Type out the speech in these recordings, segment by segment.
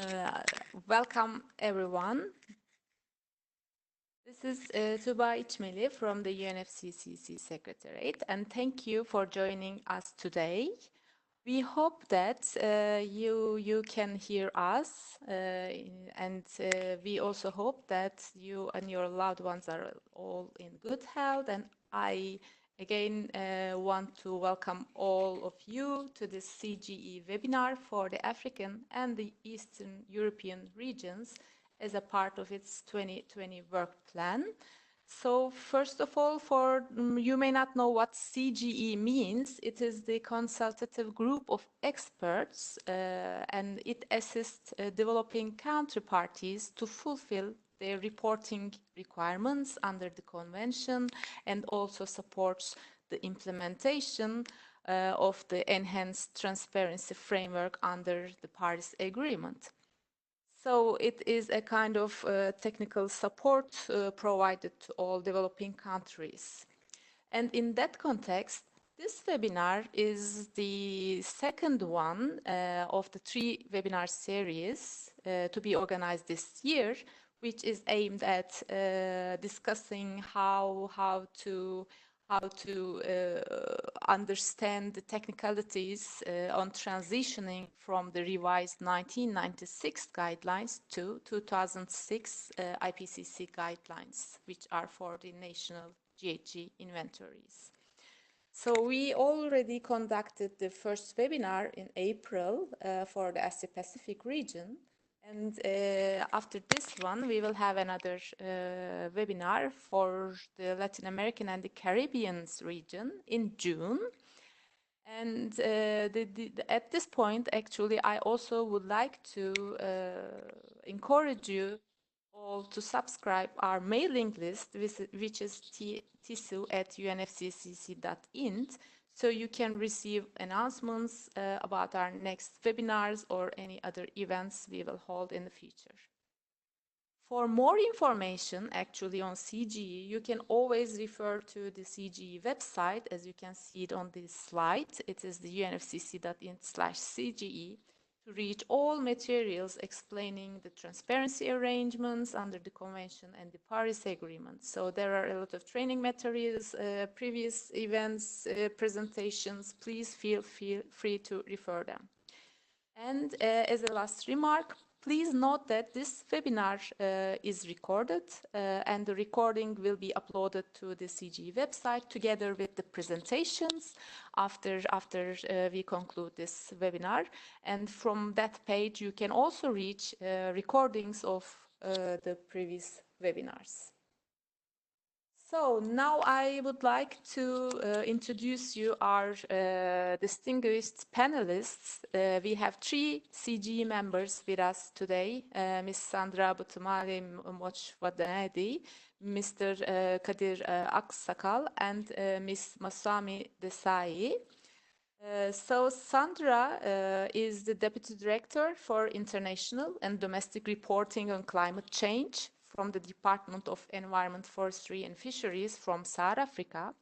Uh, Welcome everyone. This is Tuba İçmeli from the UNFCCC Secretariat, and thank you for joining us today. We hope that you can hear us, and we also hope that you and your loved ones are all in good health. And I again want to welcome all of you to this CGE webinar for the African and the Eastern European regions as a part of its 2020 work plan. So first of all, you may not know what CGE means. It is the consultative group of experts, and it assists developing counterparties to fulfill their reporting requirements under the convention, and also supports the implementation of the enhanced transparency framework under the Paris Agreement. So it is a kind of technical support provided to all developing countries. And in that context, this webinar is the second one of the 3 webinar series to be organized this year, which is aimed at discussing how to understand the technicalities on transitioning from the revised 1996 guidelines to 2006 IPCC guidelines, which are for the national GHG inventories. So we already conducted the first webinar in April for the Asia-Pacific region. And after this one, we will have another webinar for the Latin American and the Caribbean region in June. And at this point, actually, I also would like to encourage you all to subscribe our mailing list, which is tisu@unfccc.int, so you can receive announcements about our next webinars or any other events we will hold in the future. For more information actually on CGE, you can always refer to the CGE website, as you can see it on this slide. It is the unfcc.int/CGE, to reach all materials explaining the transparency arrangements under the Convention and the Paris Agreement. So there are a lot of training materials, previous events, presentations. Please feel free to refer them. And as a last remark, please note that this webinar is recorded, and the recording will be uploaded to the CGE website together with the presentations after we conclude this webinar. And from that page, you can also reach recordings of the previous webinars. So now I would like to introduce you our distinguished panelists. We have 3 CGE members with us today, Ms. Sandra Butumali Mochwadanedi, Mr. Kadir Aksakal, and Ms. Masami Desai. So Sandra is the Deputy Director for International and Domestic Reporting on Climate Change from the Department of Environment, Forestry and Fisheries from South Africa.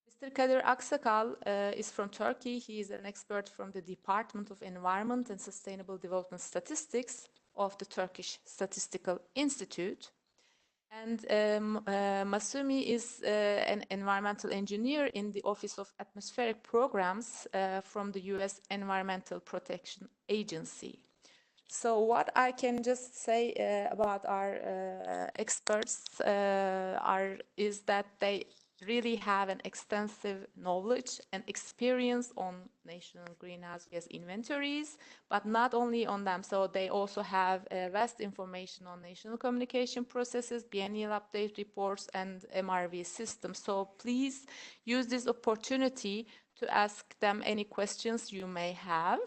Mr. Kadir Aksakal is from Turkey. He is an expert from the Department of Environment and Sustainable Development Statistics of the Turkish Statistical Institute. And Masumi is an environmental engineer in the Office of Atmospheric Programs from the US Environmental Protection Agency. So what I can just say about our experts is that they really have an extensive knowledge and experience on national greenhouse gas inventories, but not only on them. So they also have vast information on national communication processes, biennial update reports, and MRV systems. So please use this opportunity to ask them any questions you may have.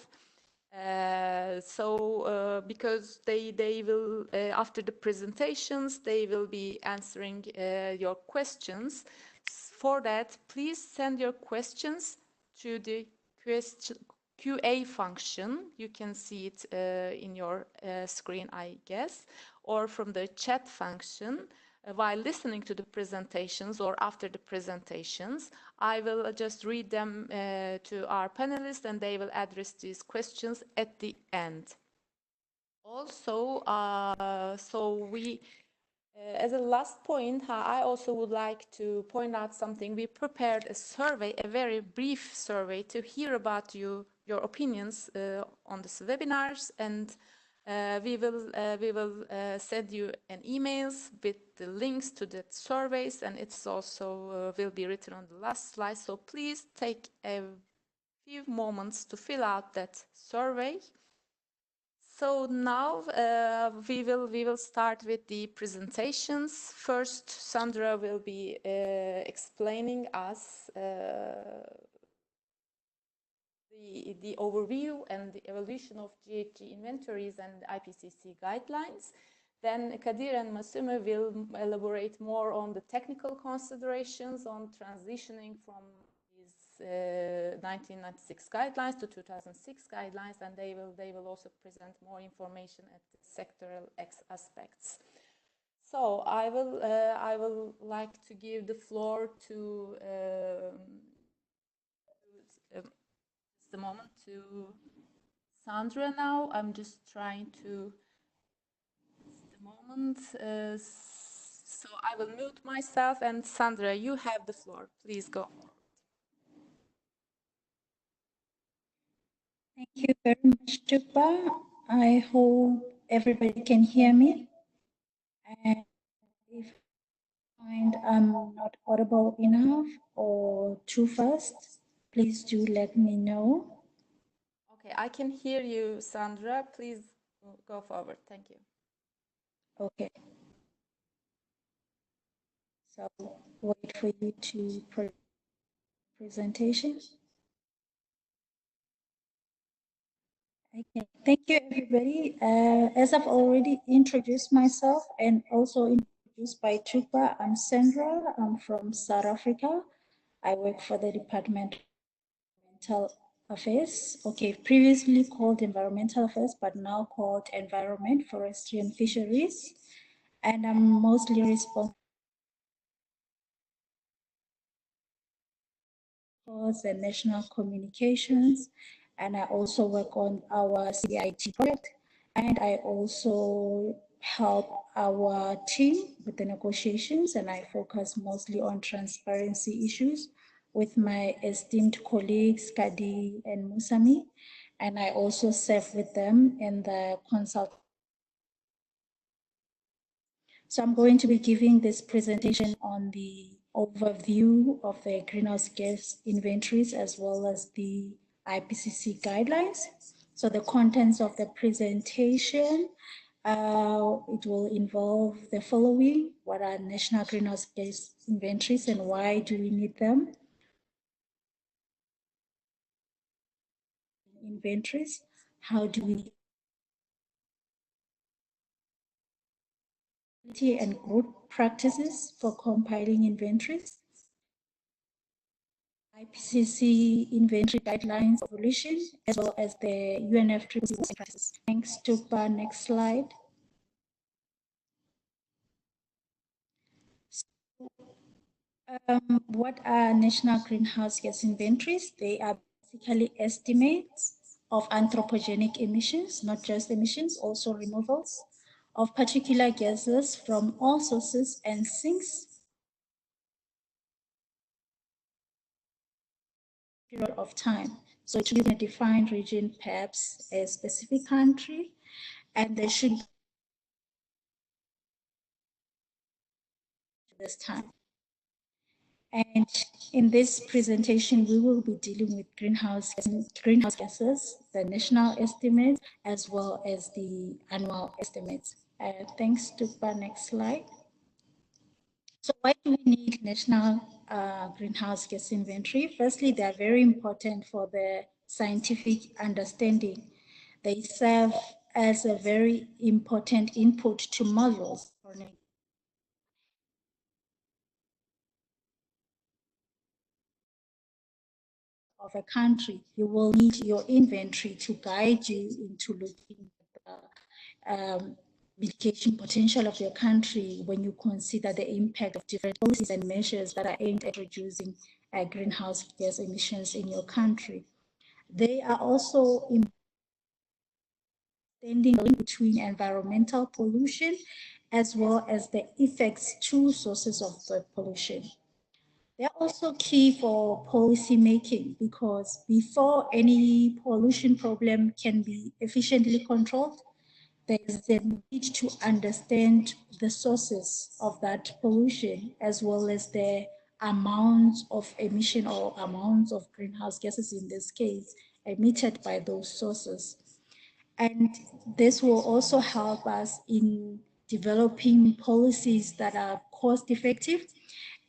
Because they will, after the presentations, they will be answering your questions. For that, please send your questions to the QA function. You can see it in your screen, I guess, or from the chat function. While listening to the presentations or after the presentations, I will just read them to our panelists, and they will address these questions at the end. Also, as a last point, I also would like to point out something. We prepared a survey, a very brief survey, to hear about your opinions on this webinars, and we will send you an emails with the links to the surveys, and it's also will be written on the last slide. So please take a few moments to fill out that survey. So now we will start with the presentations. First, Sandra will be explaining us the overview and the evolution of GHG inventories and IPCC guidelines. Then Kadir and Masume will elaborate more on the technical considerations on transitioning from these 1996 guidelines to 2006 guidelines, and they will also present more information at the sectoral aspects. So I will like to give the floor to just a moment to Sandra now. I'm just trying to just a moment. So I will mute myself, and Sandra, you have the floor. Please go. Thank you very much, Tupa. I hope everybody can hear me. And if you find I'm not audible enough or too fast, please do let me know. Okay, I can hear you, Sandra. Please go forward. Thank you. Okay. So wait for you to presentation. Okay, thank you everybody. As I've already introduced myself and also introduced by Tupa, I'm Sandra. I'm from South Africa. I work for the Department of Environmental Affairs. Okay, previously called Environmental Affairs, but now called Environment, Forestry and Fisheries. And I'm mostly responsible and national communications, and I also work on our CIT project, and I also help our team with the negotiations, and I focus mostly on transparency issues with my esteemed colleagues Kadi and Musami, and I also serve with them in the consult. So I'm going to be giving this presentation on the overview of the greenhouse gas inventories as well as the IPCC guidelines. So the contents of the presentation, it will involve the following: what are national greenhouse gas inventories and why do we need them? Inventories, how do we and good practices for compiling inventories, IPCC inventory guidelines evolution, as well as the UNFCCC practices. Thanks, Tupa. Next slide. What are national greenhouse gas inventories? They are basically estimates of anthropogenic emissions, not just emissions, also removals of particular gases from all sources and sinks period of time. So it should be a defined region, perhaps a specific country, and there should be this time. And in this presentation, we will be dealing with greenhouse gases, the national estimates, as well as the annual estimates. Thanks, Tupa. Next slide. So why do we need national greenhouse gas inventory? Firstly, they are very important for the scientific understanding. They serve as a very important input to models of a country. You will need your inventory to guide you into looking at the mitigation potential of your country when you consider the impact of different policies and measures that are aimed at reducing greenhouse gas emissions in your country. They are also understanding between environmental pollution as well as the effects to sources of the pollution. They're also key for policy making because before any pollution problem can be efficiently controlled, there is a need to understand the sources of that pollution as well as the amounts of emission or amounts of greenhouse gases in this case emitted by those sources. And this will also help us in developing policies that are cost effective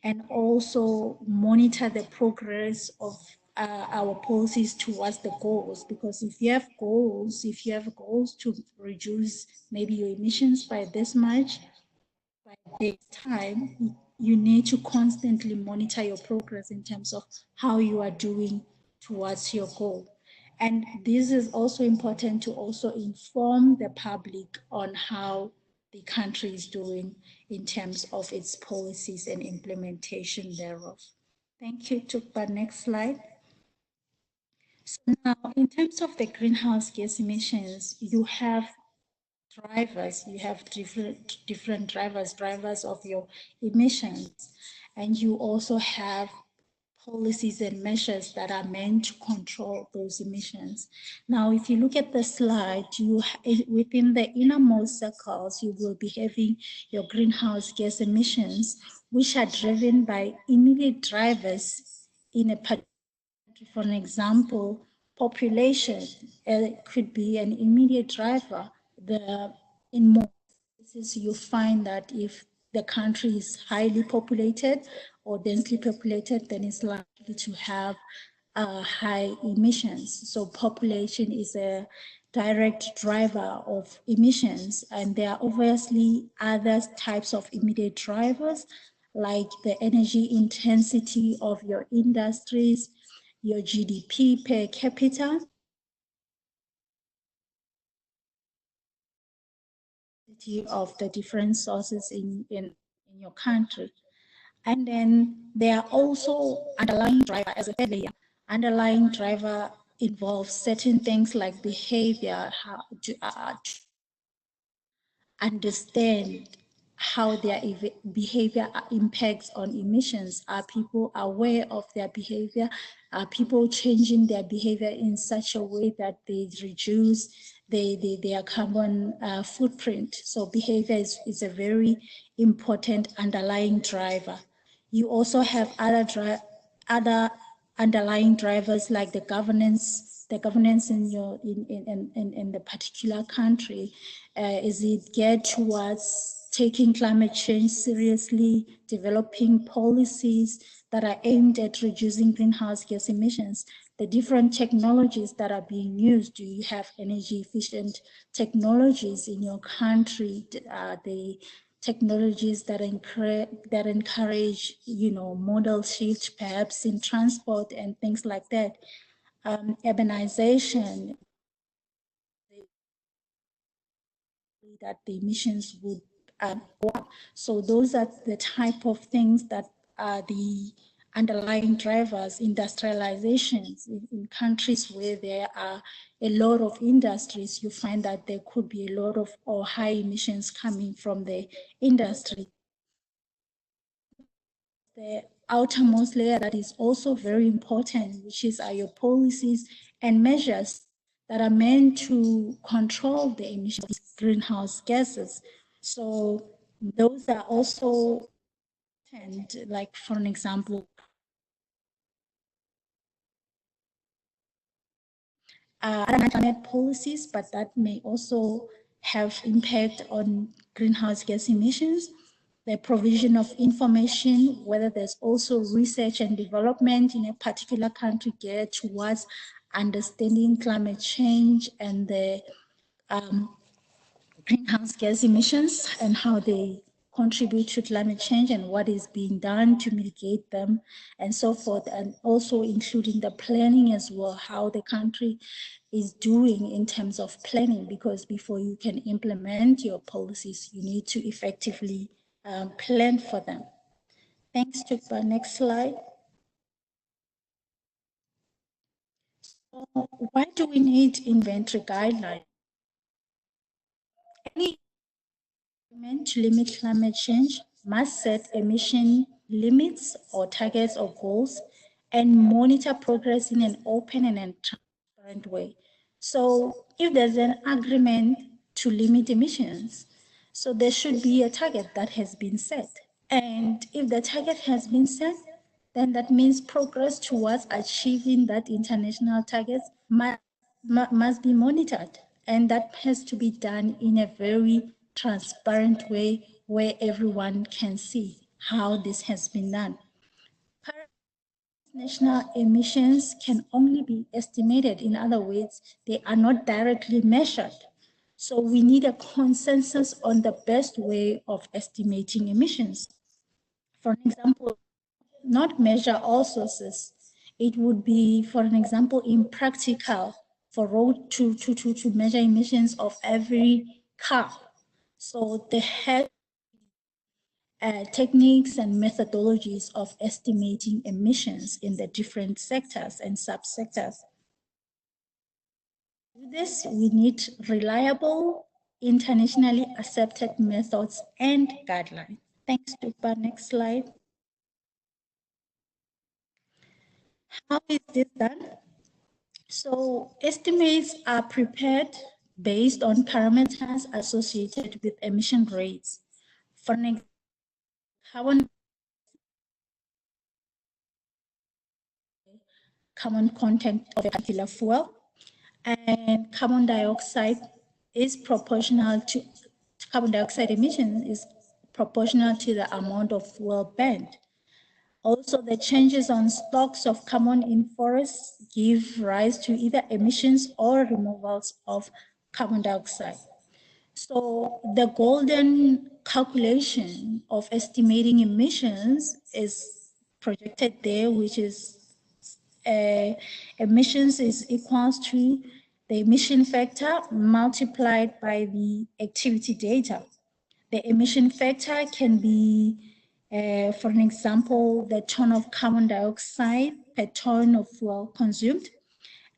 and also monitor the progress of our policies towards the goals. Because if you have goals to reduce maybe your emissions by this much, by this time, you need to constantly monitor your progress in terms of how you are doing towards your goal. And this is also important to also inform the public on how the country is doing in terms of its policies and implementation thereof. Thank you. Tukpa, next slide. So now, in terms of the greenhouse gas emissions, you have different drivers of your emissions, and you also have policies and measures that are meant to control those emissions. Now, if you look at the slide, within the innermost circles, you will be having your greenhouse gas emissions, which are driven by immediate drivers in a particular. For an example, population could be an immediate driver. In most cases, you find that if the country is highly populated or densely populated, then it's likely to have high emissions. So population is a direct driver of emissions, and there are obviously other types of immediate drivers like the energy intensity of your industries, your GDP per capita, of the different sources in your country. And then there are also underlying driver as a third layer. Underlying driver involves certain things like behavior, how to understand how their behavior impacts on emissions. Are people aware of their behavior? Are people changing their behavior in such a way that they reduce their carbon footprint? So behavior is a very important underlying driver. You also have other underlying drivers like the governance in your in the particular country. Is it geared towards taking climate change seriously, developing policies that are aimed at reducing greenhouse gas emissions? The different technologies that are being used. Do you have energy efficient technologies in your country? The technologies that encourage, modal shift, perhaps in transport and things like that. Urbanization, that the emissions would go up. So those are the type of things that are the underlying drivers. Industrializations in countries where there are a lot of industries, you find that there could be a lot of or high emissions coming from the industry. The outermost layer that is also very important, which is your policies and measures that are meant to control the emissions of greenhouse gases. So those are also, and like for an example, climate policies, but that may also have impact on greenhouse gas emissions. The provision of information, whether there's also research and development in a particular country geared towards understanding climate change and the greenhouse gas emissions and how they contribute to climate change and what is being done to mitigate them and so forth, and also including the planning as well, how the country is doing in terms of planning, because before you can implement your policies, you need to effectively plan for them. Thanks, Tukba. Next slide. So why do we need inventory guidelines? To limit climate change must set emission limits or targets or goals and monitor progress in an open and transparent way. So if there's an agreement to limit emissions, so there should be a target that has been set. And if the target has been set, then that means progress towards achieving that international target must be monitored. And that has to be done in a very transparent way where everyone can see how this has been done. National emissions can only be estimated. In other words, they are not directly measured. So we need a consensus on the best way of estimating emissions. For example, not measure all sources. It would be, for an example, impractical for road to measure emissions of every car. So the techniques and methodologies of estimating emissions in the different sectors and subsectors. To do this, we need reliable, internationally accepted methods and guidelines. Thanks, Tupa. Next slide. How is this done? So estimates are prepared based on parameters associated with emission rates. For an example, carbon content of a particular fuel, and carbon dioxide emission is proportional to the amount of fuel burned. Also, the changes on stocks of carbon in forests give rise to either emissions or removals of carbon dioxide. So the golden calculation of estimating emissions is projected there, which is emissions is equals to the emission factor multiplied by the activity data. The emission factor can be, for an example, the ton of carbon dioxide per ton of fuel consumed.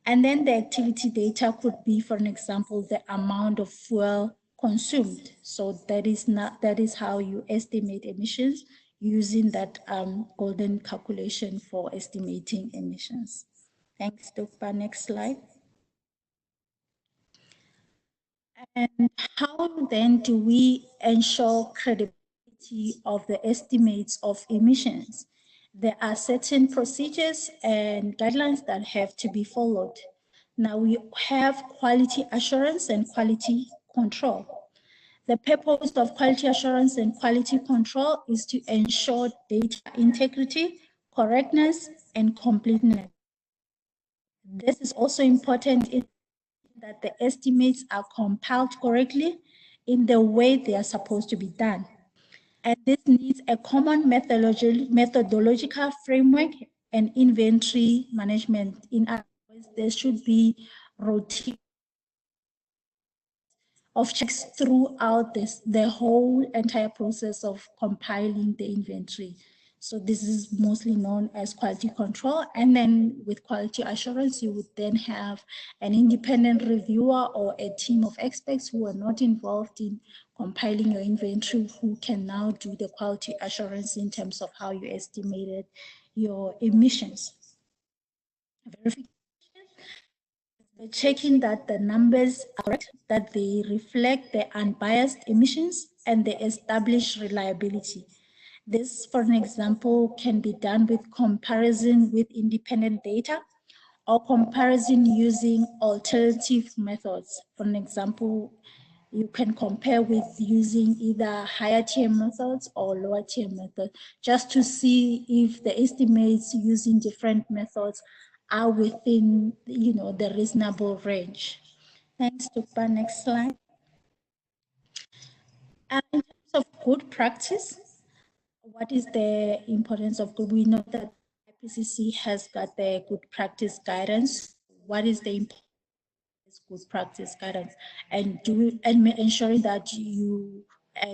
And then the activity data could be, for an example, the amount of fuel consumed. So that is how you estimate emissions using that golden calculation for estimating emissions. Thanks, Dr. Next slide. And how then do we ensure credibility of the estimates of emissions? There are certain procedures and guidelines that have to be followed. Now we have quality assurance and quality control. The purpose of quality assurance and quality control is to ensure data integrity, correctness, and completeness. This is also important in that the estimates are compiled correctly in the way they are supposed to be done. And this needs a common methodological framework and inventory management. In other words, there should be routine of checks throughout the whole entire process of compiling the inventory. So this is mostly known as quality control. And then with quality assurance, you would then have an independent reviewer or a team of experts who are not involved in compiling your inventory, who can now do the quality assurance in terms of how you estimated your emissions. Verification, checking that the numbers are correct, that they reflect the unbiased emissions and they establish reliability. This, for an example, can be done with comparison with independent data or comparison using alternative methods. For an example, you can compare with using either higher tier methods or lower tier methods, just to see if the estimates using different methods are within, the reasonable range. Thanks, Tupa. Next slide. In terms of good practice, what is the importance of good? We know that IPCC has got the good practice guidance. What is the importance of good practice guidance? And ensuring that you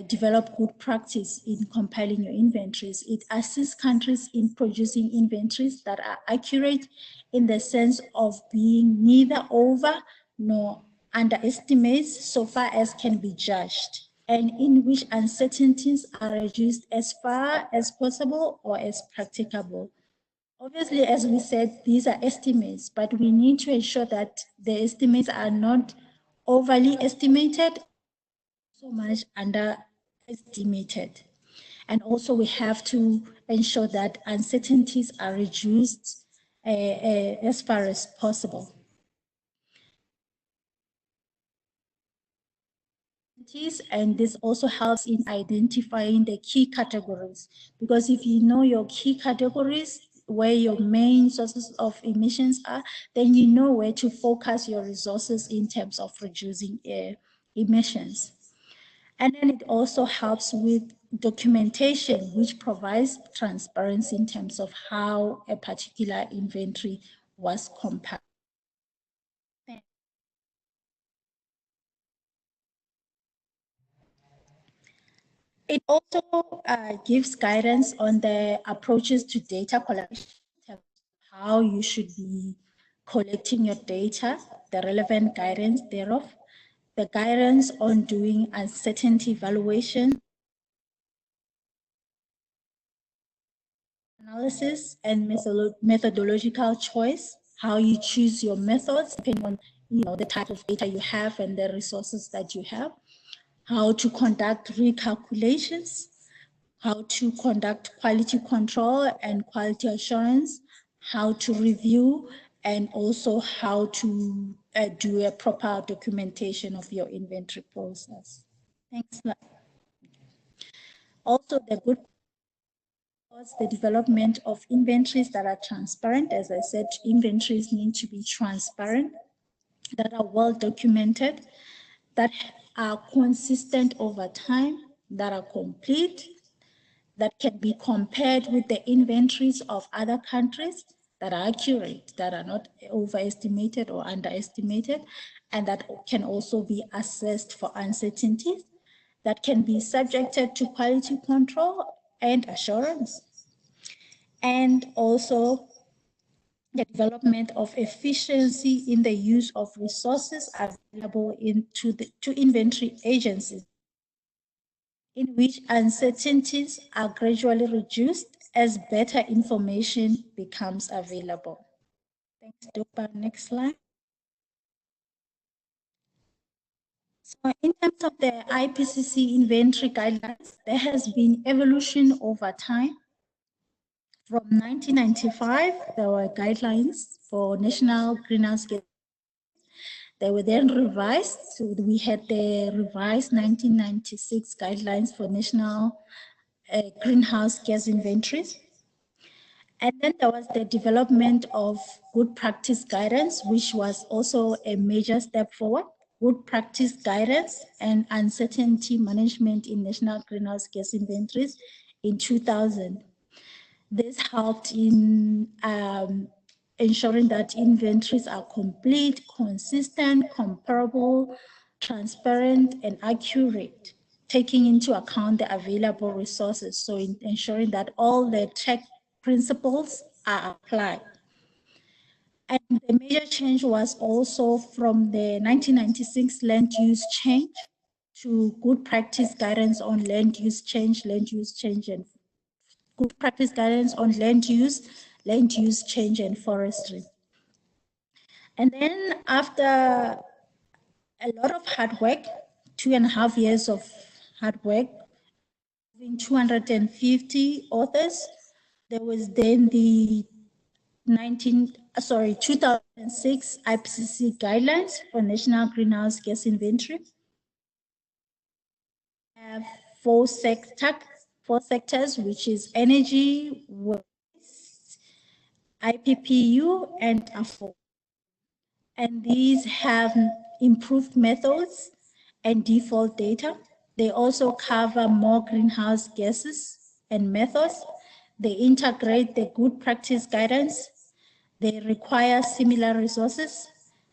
develop good practice in compiling your inventories. It assists countries in producing inventories that are accurate in the sense of being neither over nor underestimates so far as can be judged, and in which uncertainties are reduced as far as possible or as practicable. Obviously, as we said, these are estimates, but we need to ensure that the estimates are not overly estimated, so much underestimated. And also we have to ensure that uncertainties are reduced as far as possible. And this also helps in identifying the key categories, because if you know your key categories, where your main sources of emissions are, then you know where to focus your resources in terms of reducing emissions. And then it also helps with documentation, which provides transparency in terms of how a particular inventory was compared. It also gives guidance on the approaches to data collection, how you should be collecting your data, the relevant guidance thereof, the guidance on doing uncertainty evaluation, analysis, and methodological choice, how you choose your methods depending on the type of data you have and the resources that you have, how to conduct recalculations, how to conduct quality control and quality assurance, how to review, and also how to do a proper documentation of your inventory process. Next slide. Also, the development of inventories that are transparent. As I said, inventories need to be transparent, that are well documented, that are consistent over time, that are complete, that can be compared with the inventories of other countries, that are accurate, that are not overestimated or underestimated, and that can also be assessed for uncertainties, that can be subjected to quality control and assurance. And also the development of efficiency in the use of resources available to inventory agencies, in which uncertainties are gradually reduced as better information becomes available. Thanks, Dopa. Next slide. So in terms of the IPCC inventory guidelines, there has been evolution over time. From 1995, there were guidelines for national greenhouse gas. They were then revised. So we had the revised 1996 guidelines for national greenhouse gas inventories. And then there was the development of good practice guidance, which was also a major step forward. Good practice guidance and uncertainty management in national greenhouse gas inventories in 2000. This helped in ensuring that inventories are complete, consistent, comparable, transparent, and accurate, taking into account the available resources. So in ensuring that all the check principles are applied. And the major change was also from the 1996 land use change to good practice guidance on land use change, and good practice guidance on land use change, and forestry. And then after a lot of hard work, 2.5 years of hard work, in 250 authors, there was then the 2006 IPCC guidelines for national greenhouse gas inventory. We have four sectors, which is energy, waste, IPPU, and AFOLU. And these have improved methods and default data. They also cover more greenhouse gases and methods. They integrate the good practice guidance. They require similar resources.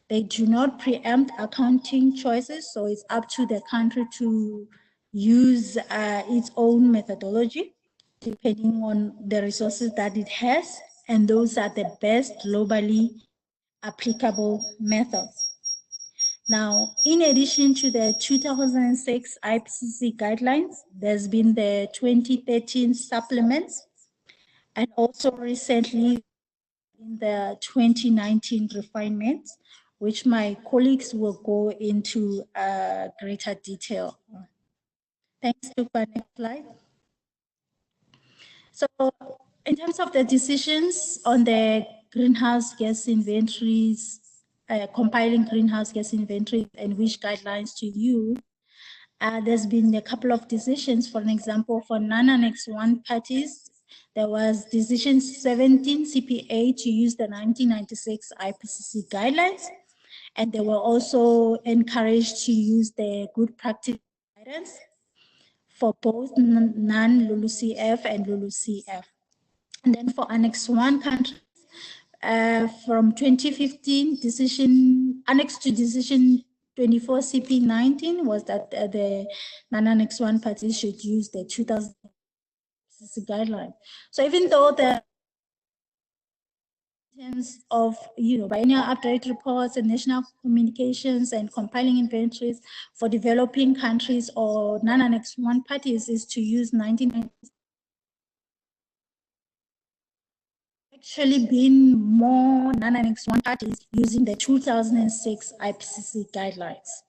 They do not preempt accounting choices, so it's up to the country to use its own methodology depending on the resources that it has, and those are the best globally applicable methods. Now, in addition to the 2006 IPCC guidelines, there's been the 2013 supplements, and also recently in the 2019 refinements, which my colleagues will go into greater detail. Thanks, Tupa. Next slide. So in terms of the decisions on the greenhouse gas inventories, compiling greenhouse gas inventories and which guidelines to use, there's been a couple of decisions. For an example, for non-Annex 1 parties, there was decision 17 CPA to use the 1996 IPCC guidelines, and they were also encouraged to use the good practice guidance for both non-LULUCF and LULUCF. And then for Annex 1 countries, from 2015, Annex to Decision 24 CP19 was that the non-Annex 1 parties should use the 2000 guideline. So even though the terms of biennial update reports and national communications and compiling inventories for developing countries or non-Annex 1 parties is to use 1990. Actually been more non-Annex 1 parties using the 2006 IPCC guidelines.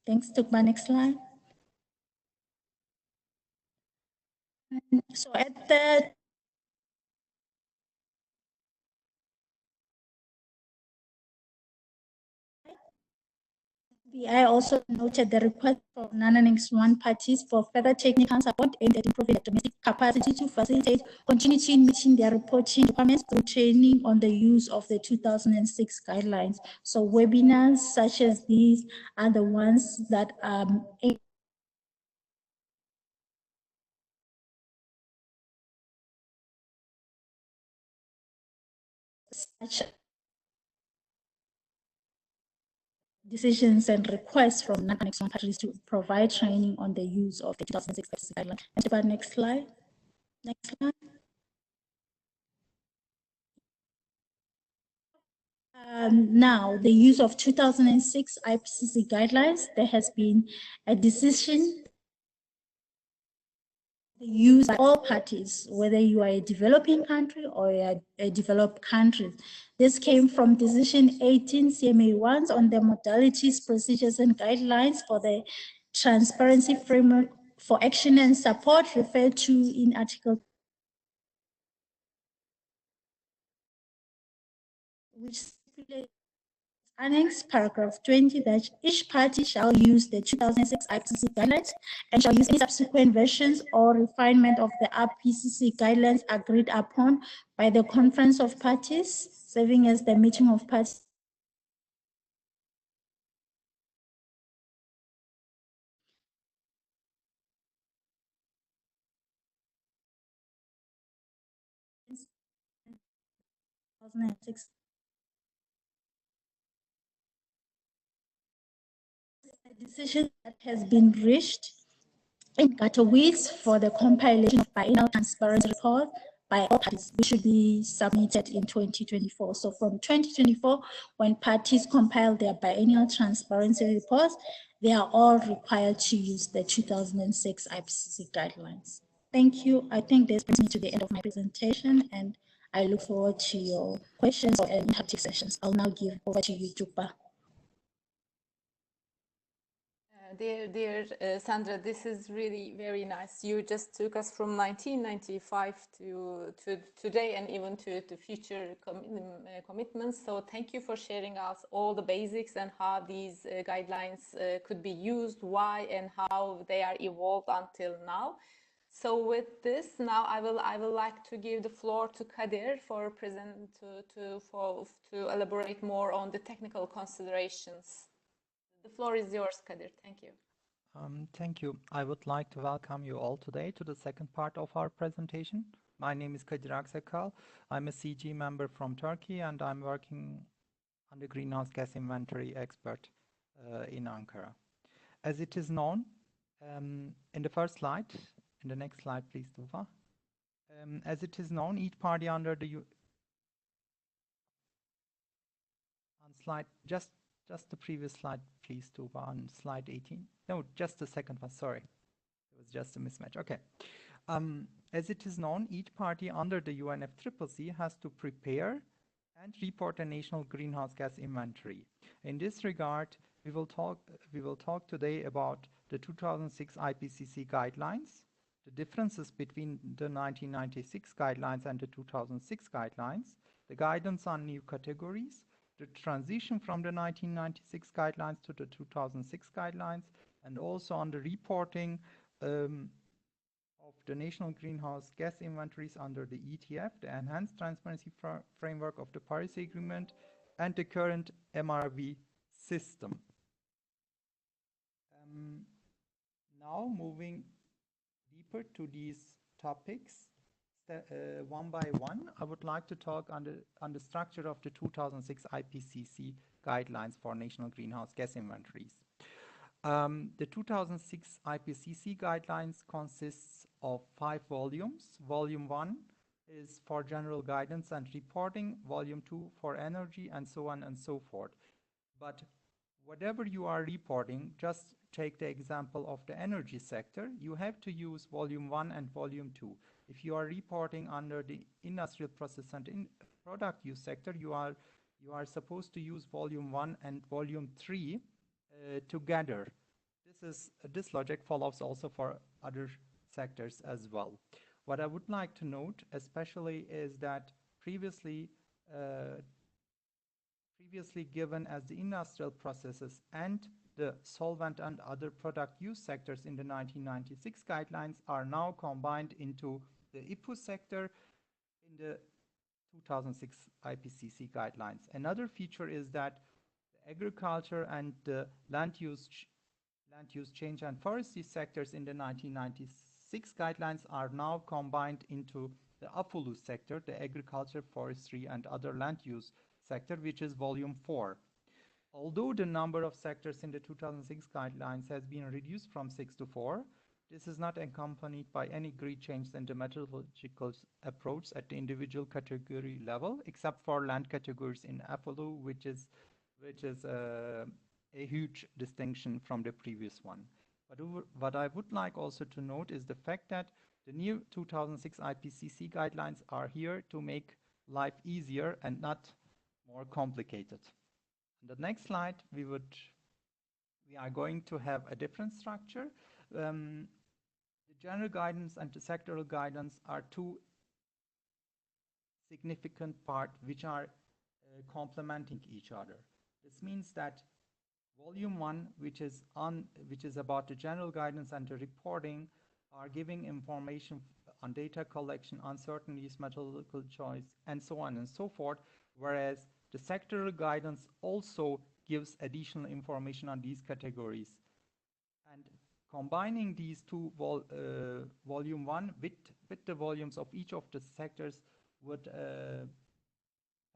Thanks, Tukma. Next slide. So at the I also noted the request for non-Annex 1 parties for further technical support aimed at improving the domestic capacity to facilitate continuity in meeting their reporting requirements through training on the use of the 2006 guidelines. So webinars such as these are the ones that such decisions and requests from non-Annex 1 parties to provide training on the use of the 2006 guidelines. Next slide. Next slide. Now, the use of 2006 IPCC guidelines, there has been a decision used by all parties, whether you are a developing country or a developed country. This came from Decision 18 CMA1s on the modalities, procedures, and guidelines for the transparency framework for action and support referred to in Article, which stipulates Annex paragraph 20 that each party shall use the 2006 IPCC guidelines and shall use any subsequent versions or refinement of the IPCC guidelines agreed upon by the Conference of Parties, serving as the meeting of parties. The decision that has been reached in Katowice for the compilation of biennial transparency report by all parties, which should be submitted in 2024. So from 2024, when parties compile their biennial transparency reports, they are all required to use the 2006 IPCC guidelines. Thank you. I think this brings me to the end of my presentation, and I look forward to your questions or interactive sessions. I'll now give over to you, Jupa. Dear Sandra, this is really very nice. You just took us from 1995 to today and even to future commitments. So thank you for sharing us all the basics and how these guidelines could be used, why and how they are evolved until now. So with this, now I will like to give the floor to Kadir for to elaborate more on the technical considerations. The floor is yours, Kadir. Thank you. Thank you. I would like to welcome you all today to the second part of our presentation. My name is Kadir Aksakal. I'm a CG member from Turkey, and I'm working on the greenhouse gas inventory expert in Ankara. As it is known, in the first slide, in the next slide, please, Tufa. As it is known, each party under the on slide, just Just the previous slide, please, to on slide 18. No, just the second one, sorry. It was just a mismatch. Okay. As it is known, each party under the UNFCCC has to prepare and report a national greenhouse gas inventory. In this regard, we will talk today about the 2006 IPCC guidelines, the differences between the 1996 guidelines and the 2006 guidelines, the guidance on new categories, the transition from the 1996 guidelines to the 2006 guidelines, and also on the reporting of the national greenhouse gas inventories under the ETF, the Enhanced Transparency Framework of the Paris Agreement, and the current MRV system. Now moving deeper to these topics, one by one, I would like to talk on the structure of the 2006 IPCC guidelines for national greenhouse gas inventories. The 2006 IPCC guidelines consists of 5 volumes. Volume 1 is for general guidance and reporting, Volume 2 for energy, and so on and so forth. But whatever you are reporting, just take the example of the energy sector, you have to use Volume 1 and Volume 2. If you are reporting under the industrial process and product use sector, you are supposed to use Volume 1 and Volume 3 together. This logic follows also for other sectors as well. What I would like to note especially is that previously given as the industrial processes and the solvent and other product use sectors in the 1996 guidelines are now combined into the IPU sector in the 2006 IPCC guidelines. Another feature is that the agriculture and the land use change and forestry sectors in the 1996 guidelines are now combined into the AFOLU sector, the agriculture, forestry, and other land use sector, which is Volume 4. Although the number of sectors in the 2006 guidelines has been reduced from 6 to 4, this is not accompanied by any great change in the methodological approach at the individual category level, except for land categories in AFOLU, which is a huge distinction from the previous one. But what I would like also to note is the fact that the new 2006 IPCC guidelines are here to make life easier and not more complicated. On the next slide, we are going to have a different structure. The general guidance and the sectoral guidance are two significant parts which are complementing each other. This means that Volume 1, which is about the general guidance and the reporting, are giving information on data collection, uncertainties, methodological choice, and so on and so forth, whereas the sectoral guidance also gives additional information on these categories. And combining these two, Volume 1 with the volumes of each of the sectors would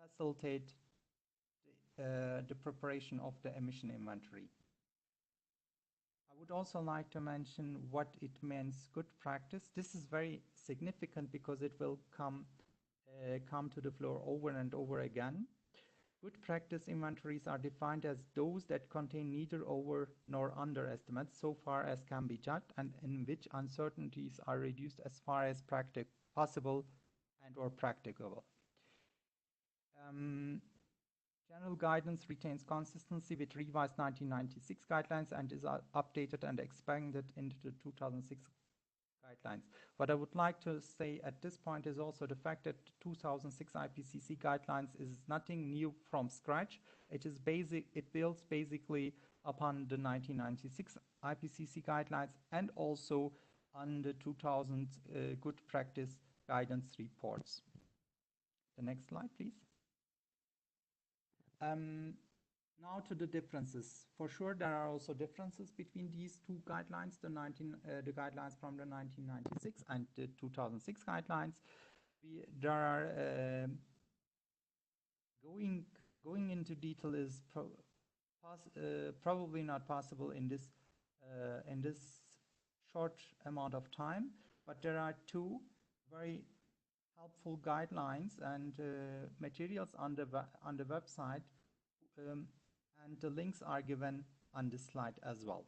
facilitate the preparation of the emission inventory. I would also like to mention what it means good practice. This is very significant because it will come to the floor over and over again. Good practice inventories are defined as those that contain neither over nor under estimates so far as can be judged, and in which uncertainties are reduced as far as possible and or practicable. General guidance retains consistency with revised 1996 guidelines and is updated and expanded into the 2006 guidelines. What I would like to say at this point is also the fact that 2006 IPCC guidelines is nothing new from scratch. It builds basically upon the 1996 IPCC guidelines and also on the 2000 good practice guidance reports. The next slide, please. Now to the differences. For sure, there are also differences between these two guidelines, the guidelines from the 1996 and the 2006 guidelines. There are going into detail is probably not possible in this short amount of time, but there are two very helpful guidelines and materials on the website, and the links are given on this slide as well.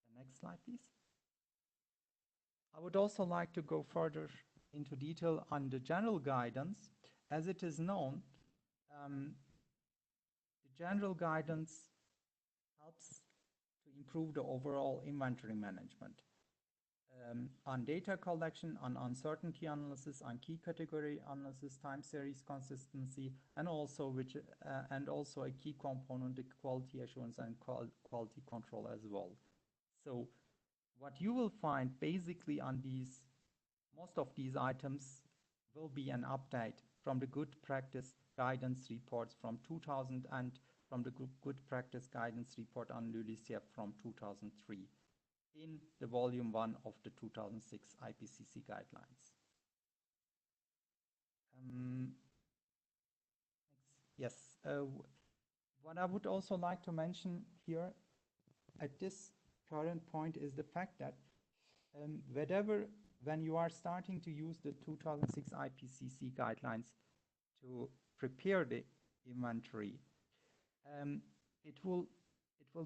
The next slide, please. I would also like to go further into detail on the general guidance. As it is known, the general guidance helps to improve the overall inventory management. On data collection, on uncertainty analysis, on key category analysis, time series consistency, and also a key component, the quality assurance and quality control as well. So what you will find basically on most of these items will be an update from the good practice guidance reports from 2000 and from the good practice guidance report on LULUCF from 2003 in the volume 1 of the 2006 IPCC guidelines. Yes, what I would also like to mention here at this current point is the fact that when you are starting to use the 2006 IPCC guidelines to prepare the inventory, it will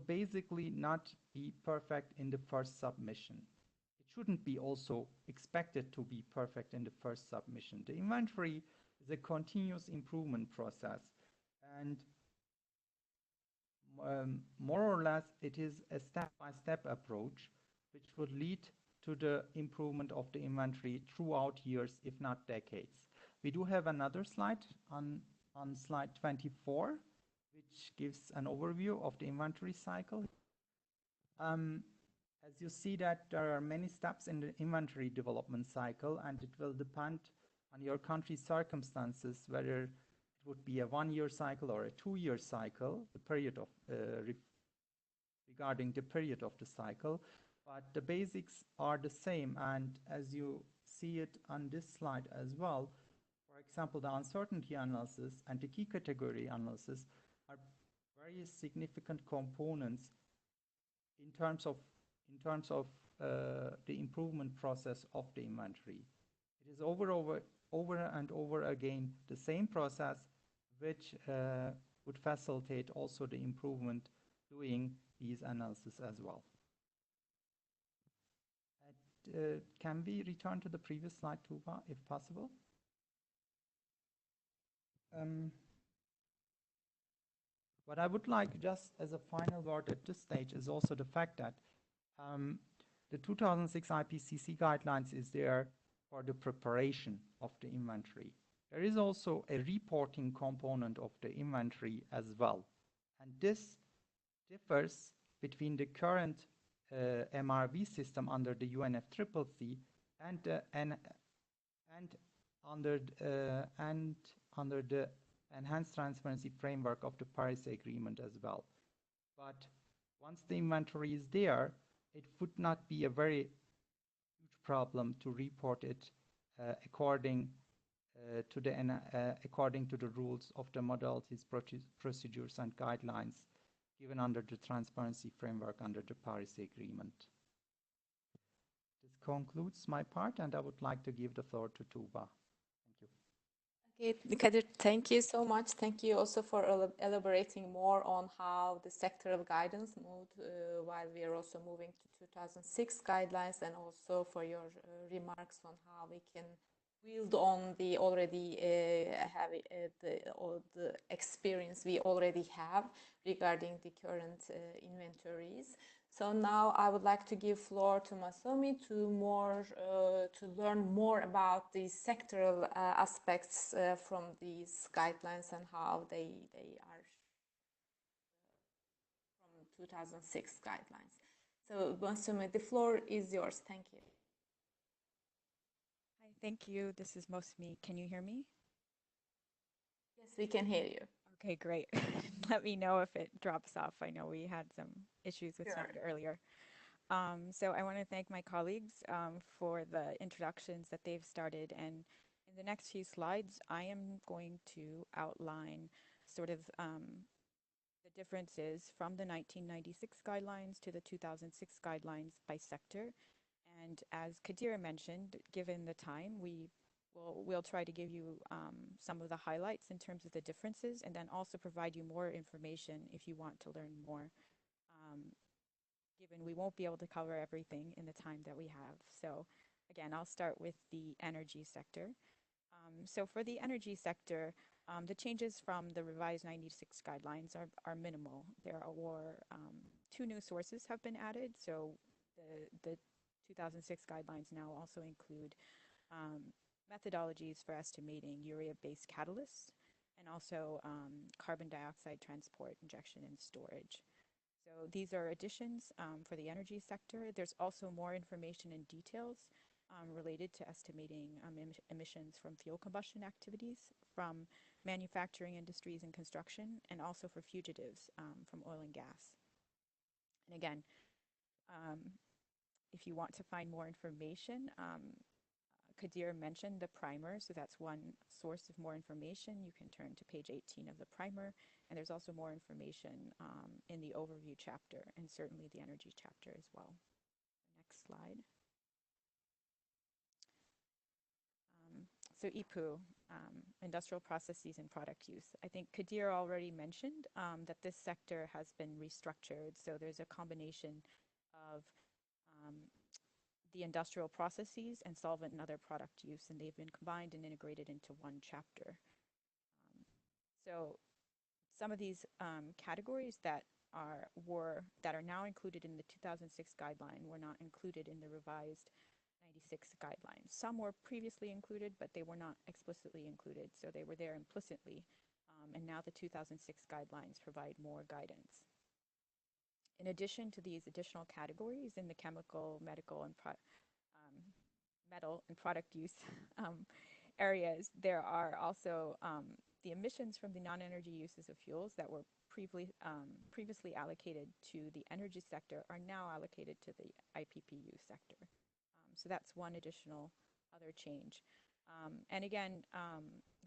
basically not be perfect in the first submission. It shouldn't be also expected to be perfect in the first submission. The inventory is a continuous improvement process, and more or less it is a step-by-step approach which would lead to the improvement of the inventory throughout years, if not decades. We do have another slide on slide 24, which gives an overview of the inventory cycle. As you see that there are many steps in the inventory development cycle, and it will depend on your country's circumstances, whether it would be a 1-year cycle or a 2-year cycle, the period of regarding the period of the cycle. But the basics are the same, and as you see it on this slide as well, for example, the uncertainty analysis and the key category analysis are very significant components in terms of the improvement process of the inventory. It is over and over again the same process which would facilitate also the improvement doing these analysis as well. Can we return to the previous slide, Tuba, if possible? What I would like just as a final word at this stage is also the fact that the 2006 IPCC guidelines is there for the preparation of the inventory. There is also a reporting component of the inventory as well. And this differs between the current MRV system under the UNFCCC and under the enhanced transparency framework of the Paris Agreement as well. But once the inventory is there, it would not be a very huge problem to report it according to the rules of the modalities, procedures, and guidelines given under the transparency framework under the Paris Agreement. This concludes my part, and I would like to give the floor to Tuba. Thank you. Okay, Kadir, thank you so much. Thank you also for elaborating more on how the sectoral guidance moved while we are also moving to 2006 guidelines, and also for your remarks on how we can build on the already the experience we already have regarding the current inventories. So now I would like to give floor to Masumi to learn more about the sectoral aspects from these guidelines and how they are from 2006 guidelines. So Masumi, the floor is yours. Thank you. Hi, thank you. This is Masumi. Can you hear me? Yes, we can hear you. Okay, great. Let me know if it drops off. I know we had some issues with sound earlier. So I want to thank my colleagues for the introductions that they've started. And in the next few slides, I am going to outline sort of the differences from the 1996 guidelines to the 2006 guidelines by sector. And as Kadira mentioned, given the time, we we'll try to give you some of the highlights in terms of the differences, and then also provide you more information if you want to learn more, given we won't be able to cover everything in the time that we have. So again, I'll start with the energy sector. So for the energy sector, the changes from the revised 96 guidelines are minimal. There are 2 new sources have been added. So the 2006 guidelines now also include methodologies for estimating urea-based catalysts, and also carbon dioxide transport, injection, and storage. So these are additions for the energy sector. There's also more information and details related to estimating emissions from fuel combustion activities, from manufacturing industries and construction, and also for fugitives from oil and gas. And again, if you want to find more information, Kadir mentioned the primer, so that's one source of more information. You can turn to page 18 of the primer, and there's also more information in the overview chapter, and certainly the energy chapter as well. Next slide. So IPU, industrial processes and product use. I think Kadir already mentioned that this sector has been restructured, so there's a combination of the industrial processes and solvent and other product use, and they've been combined and integrated into one chapter. So some of these categories that are now included in the 2006 guideline were not included in the revised 96 guidelines. Some were previously included, but they were not explicitly included, so they were there implicitly, and now the 2006 guidelines provide more guidance. In addition to these additional categories in the chemical, medical, and metal and product use areas, there are also the emissions from the non-energy uses of fuels that were previously allocated to the energy sector are now allocated to the IPPU sector. So that's one additional other change. And again,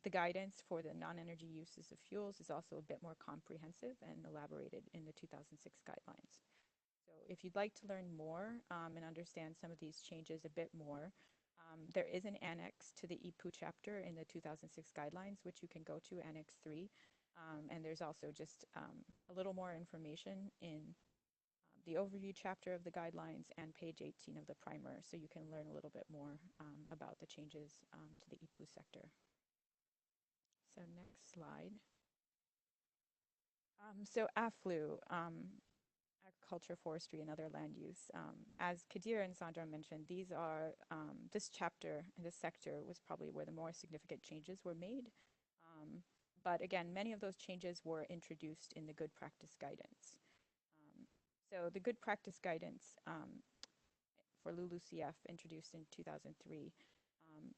the guidance for the non-energy uses of fuels is also a bit more comprehensive and elaborated in the 2006 guidelines. So if you'd like to learn more and understand some of these changes a bit more, there is an annex to the IPU chapter in the 2006 guidelines, which you can go to, Annex 3. And there's also just a little more information in the overview chapter of the guidelines and page 18 of the primer, so you can learn a little bit more about the changes to the IPU sector. So next slide. So AFOLU, agriculture, forestry, and other land use. As Kadir and Sandra mentioned, these are, this chapter and this sector was probably where the more significant changes were made. But again, many of those changes were introduced in the good practice guidance. So the good practice guidance for LULUCF, introduced in 2003,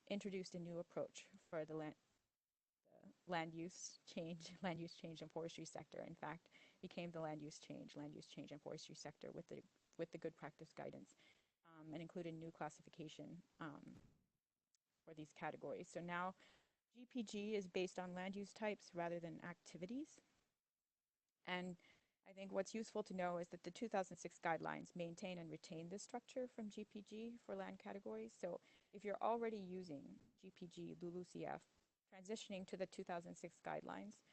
introduced a new approach for the land use change and forestry sector. In fact, became the land use change and forestry sector with the good practice guidance, and included new classification for these categories. So now GPG is based on land use types rather than activities. And I think what's useful to know is that the 2006 guidelines maintain and retain this structure from GPG for land categories. So if you're already using GPG, LULUCF, transitioning to the 2006 guidelines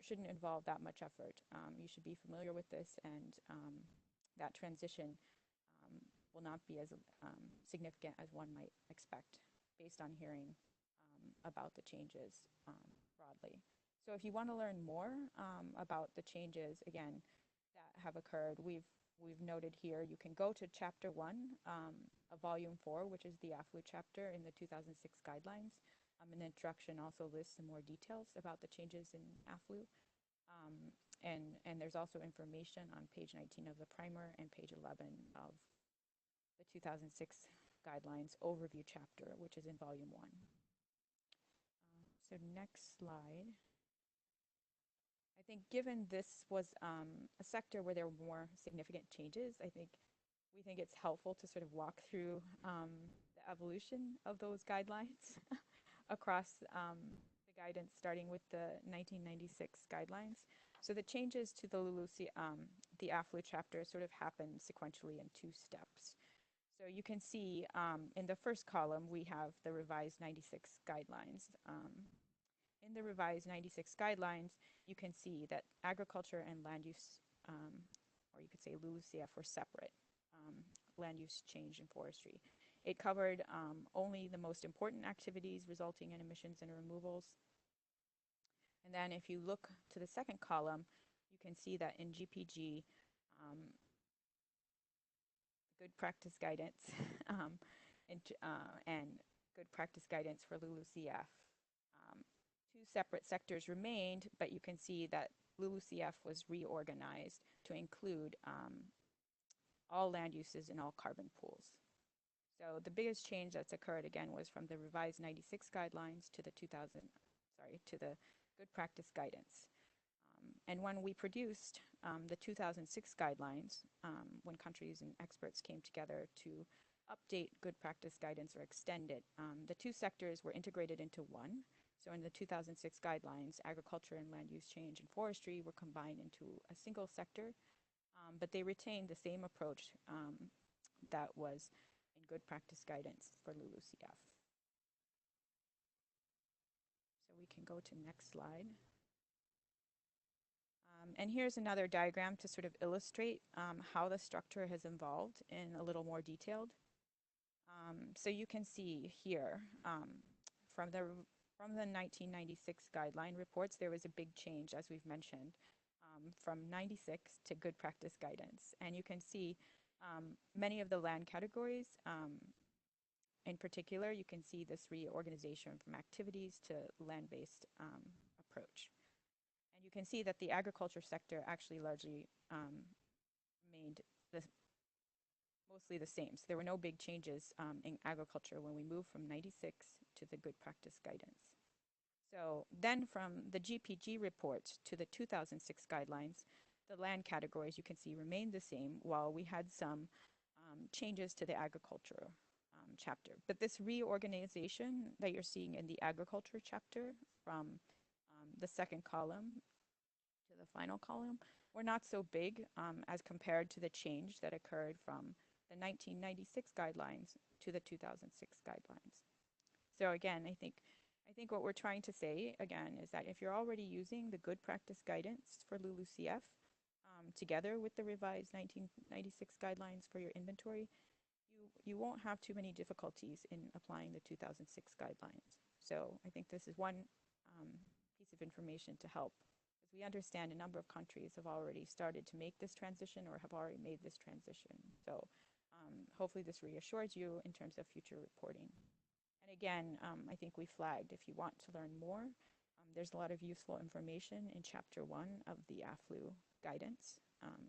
shouldn't involve that much effort. You should be familiar with this, and that transition will not be as significant as one might expect based on hearing about the changes broadly. So if you want to learn more about the changes, again, that have occurred, we've noted here, you can go to Chapter 1 of Volume 4, which is the AFOLU chapter in the 2006 guidelines. An introduction also lists some more details about the changes in AFOLU. And there's also information on page 19 of the primer and page 11 of the 2006 guidelines overview chapter, which is in Volume 1. So next slide. I think given this was a sector where there were more significant changes, we think it's helpful to sort of walk through the evolution of those guidelines across the guidance, starting with the 1996 guidelines. So the changes to the AFOLU chapter sort of happened sequentially in 2 steps. So you can see in the first column, we have the revised 96 guidelines. In the revised 96 guidelines, you can see that agriculture and land use, or you could say LULUCF, were separate, land use change and forestry. It covered only the most important activities resulting in emissions and removals. And then if you look to the second column, you can see that in GPG, good practice guidance and good practice guidance for LULUCF. Two separate sectors remained, but you can see that LULUCF was reorganized to include all land uses and all carbon pools. So the biggest change that's occurred again was from the revised 96 guidelines to the to the good practice guidance. And when we produced the 2006 guidelines, when countries and experts came together to update good practice guidance or extend it, the two sectors were integrated into one. So in the 2006 guidelines, agriculture and land use change and forestry were combined into a single sector, but they retained the same approach that was in good practice guidance for LULUCF. So we can go to next slide. And here's another diagram to sort of illustrate how the structure has evolved in a little more detailed. So you can see here from the 1996 guideline reports, there was a big change, as we've mentioned, from 96 to good practice guidance. And you can see many of the land categories, in particular, you can see this reorganization from activities to land-based approach. And you can see that the agriculture sector actually largely remained mostly the same. So there were no big changes in agriculture when we moved from 96 to the good practice guidance. So then from the GPG report to the 2006 guidelines, the land categories you can see remained the same, while we had some changes to the agriculture chapter. But this reorganization that you're seeing in the agriculture chapter from the second column to the final column were not so big as compared to the change that occurred from the 1996 guidelines to the 2006 guidelines. So again, I think what we're trying to say again is that if you're already using the good practice guidance for LULUCF together with the revised 1996 guidelines for your inventory, you won't have too many difficulties in applying the 2006 guidelines. So I think this is one piece of information to help, as we understand a number of countries have already started to make this transition or have already made this transition. So hopefully this reassures you in terms of future reporting. And again, I think we flagged, if you want to learn more, there's a lot of useful information in Chapter 1 of the AFOLU guidance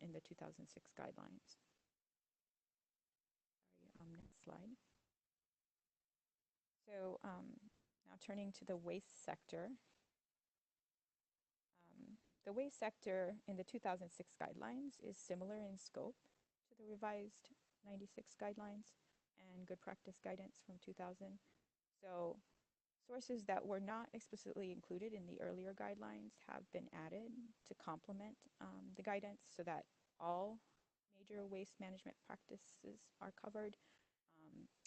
in the 2006 guidelines. Next slide. So now turning to the waste sector. The waste sector in the 2006 guidelines is similar in scope to the revised 96 guidelines and good practice guidance from 2000. So sources that were not explicitly included in the earlier guidelines have been added to complement the guidance so that all major waste management practices are covered.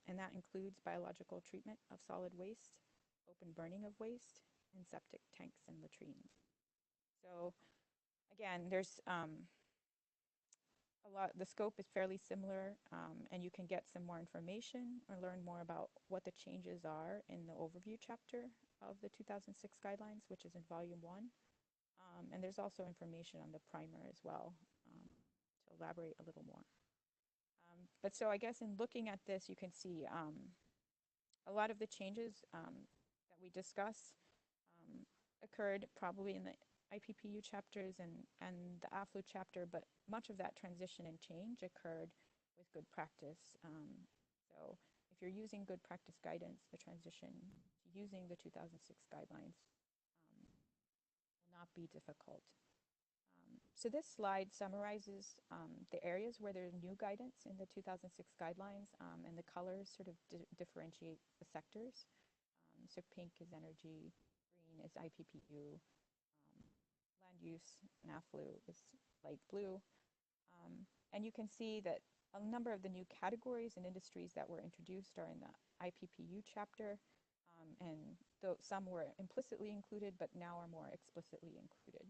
And that includes biological treatment of solid waste, open burning of waste, and septic tanks and latrines. So again, there's the scope is fairly similar, and you can get some more information or learn more about what the changes are in the overview chapter of the 2006 guidelines, which is in volume 1. And there's also information on the primer as well to elaborate a little more. But so I guess in looking at this, you can see a lot of the changes that we discuss occurred probably in the IPPU chapters and the AFOLU chapter, but much of that transition and change occurred with good practice. So if you're using good practice guidance, the transition to using the 2006 guidelines will not be difficult. So this slide summarizes the areas where there's new guidance in the 2006 guidelines, and the colors sort of differentiate the sectors. So pink is energy, green is IPPU, land use and AFOLU is light blue. And you can see that A number of the new categories and industries that were introduced are in the IPPU chapter, and though some were implicitly included, but now are more explicitly included.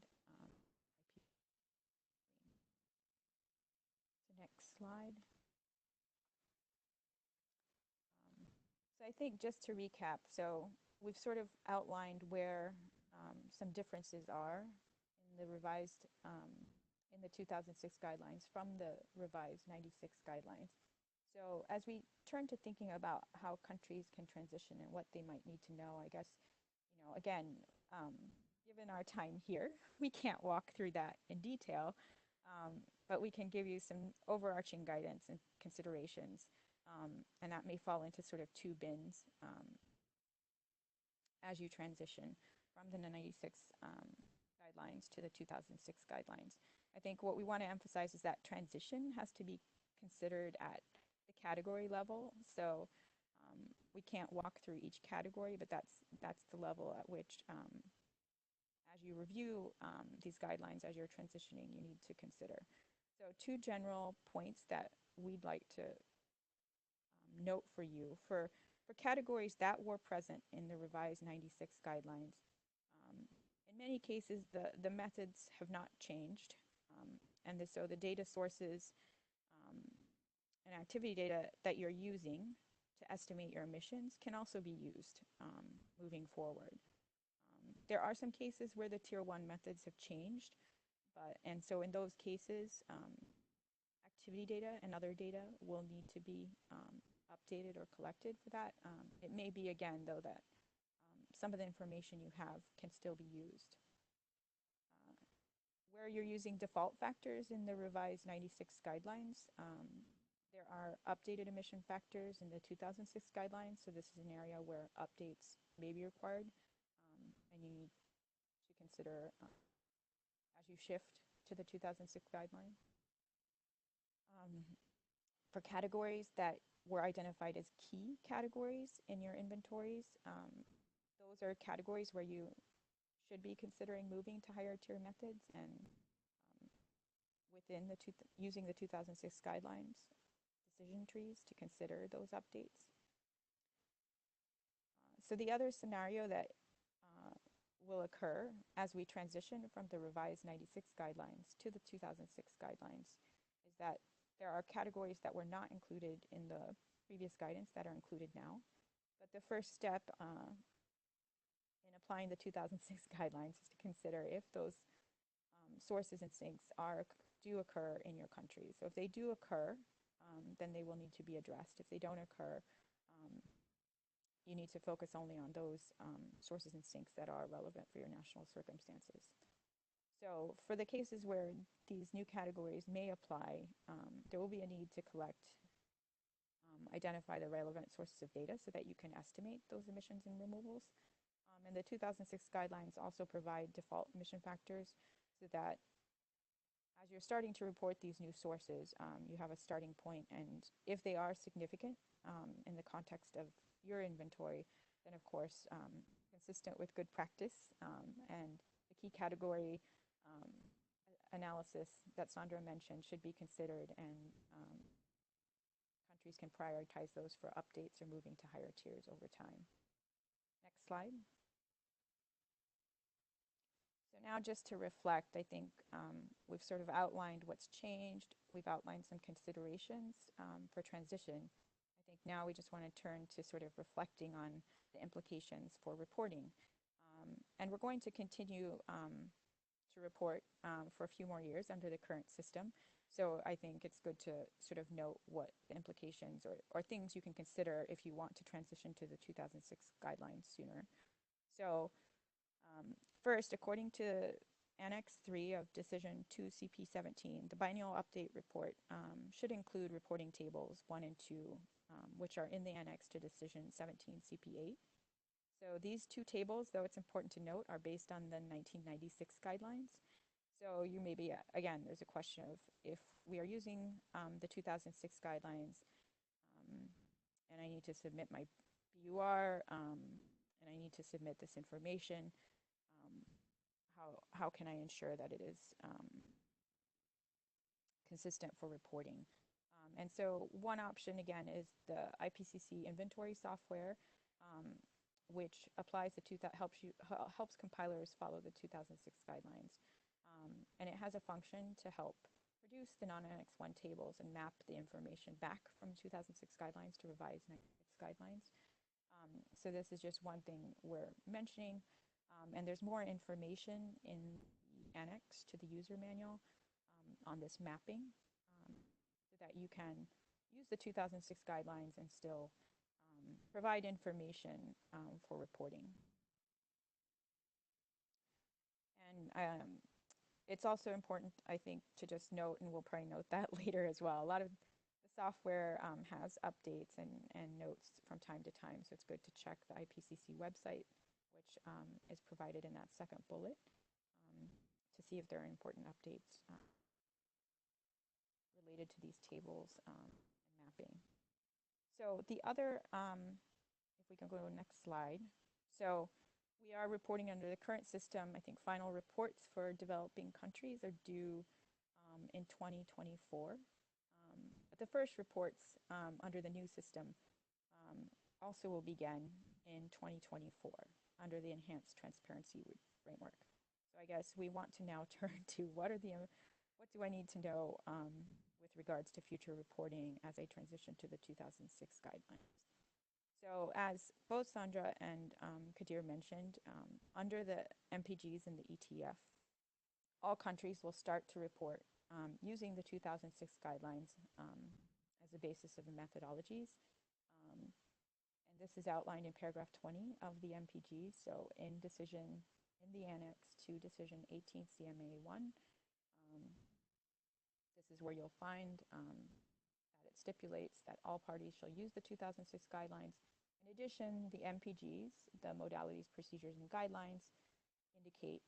So next slide. So I think just to recap, so we've sort of outlined where some differences are in the revised, in the 2006 guidelines from the revised 96 guidelines. So as we turn to thinking about how countries can transition and what they might need to know, I guess, you know, again, given our time here, we can't walk through that in detail, but we can give you some overarching guidance and considerations, and that may fall into sort of two bins as you transition from the 96 guidelines to the 2006 guidelines. I think what we want to emphasize is that transition has to be considered at the category level. So we can't walk through each category, but that's the level at which, as you review these guidelines, as you're transitioning, you need to consider. So two general points that we'd like to note for you. For categories that were present in the revised 96 guidelines, in many cases, the methods have not changed. So the data sources and activity data that you're using to estimate your emissions can also be used moving forward. There are some cases where the Tier 1 methods have changed, and so in those cases, activity data and other data will need to be updated or collected for that. It may be, again, though, that some of the information you have can still be used. Where you're using default factors in the revised 96 guidelines, there are updated emission factors in the 2006 guidelines, so this is an area where updates may be required, and you need to consider as you shift to the 2006 guideline. For categories that were identified as key categories in your inventories, those are categories where you should be considering moving to higher tier methods, and within the using the 2006 guidelines decision trees to consider those updates. So the other scenario that will occur as we transition from the revised 96 guidelines to the 2006 guidelines is that there are categories that were not included in the previous guidance that are included now. But the first step in applying the 2006 guidelines is to consider if those sources and sinks do occur in your country. So if they do occur, then they will need to be addressed. If they don't occur, you need to focus only on those sources and sinks that are relevant for your national circumstances. So for the cases where these new categories may apply, there will be a need to identify the relevant sources of data so that you can estimate those emissions and removals. And the 2006 guidelines also provide default emission factors so that as you're starting to report these new sources, you have a starting point, and if they are significant in the context of your inventory, then of course, consistent with good practice and the key category analysis that Sandra mentioned should be considered, and countries can prioritize those for updates or moving to higher tiers over time. Next slide. So now just to reflect, I think we've sort of outlined what's changed. We've outlined some considerations for transition. I think now we just want to turn to sort of reflecting on the implications for reporting. And we're going to continue to report for a few more years under the current system. So I think it's good to sort of note what the implications or things you can consider if you want to transition to the 2006 guidelines sooner. So first, according to Annex 3 of Decision 2 CP17, the biennial update report should include reporting tables 1 and 2, which are in the annex to Decision 17 CP8. So these two tables, though it's important to note, are based on the 1996 guidelines. So you may be, again, there's a question of if we are using the 2006 guidelines and I need to submit my BUR and I need to submit this information, how can I ensure that it is consistent for reporting? And so one option, again, is the IPCC inventory software, which applies helps compilers follow the 2006 guidelines. And it has a function to help produce the non-Annex 1 tables and map the information back from 2006 guidelines to revised guidelines. So this is just one thing we're mentioning. And there's more information in the annex to the user manual on this mapping, so that you can use the 2006 guidelines and still provide information for reporting. And it's also important, I think, to just note, and we'll probably note that later as well, a lot of the software has updates and notes from time to time, so it's good to check the IPCC website, which is provided in that second bullet, to see if there are important updates related to these tables and mapping. So the other, if we can go to the next slide. So we are reporting under the current system. I think final reports for developing countries are due in 2024. But the first reports under the new system also will begin in 2024 under the enhanced transparency framework. So I guess we want to now turn to what do I need to know with regards to future reporting as I transition to the 2006 guidelines. So as both Sandra and Kadir mentioned, under the MPGs and the ETF, all countries will start to report using the 2006 guidelines as a basis of the methodologies. And this is outlined in paragraph 20 of the MPG. So in the annex to decision 18 CMA 1, this is where you'll find that it stipulates that all parties shall use the 2006 guidelines. In addition, the MPGs, the modalities, procedures, and guidelines, indicate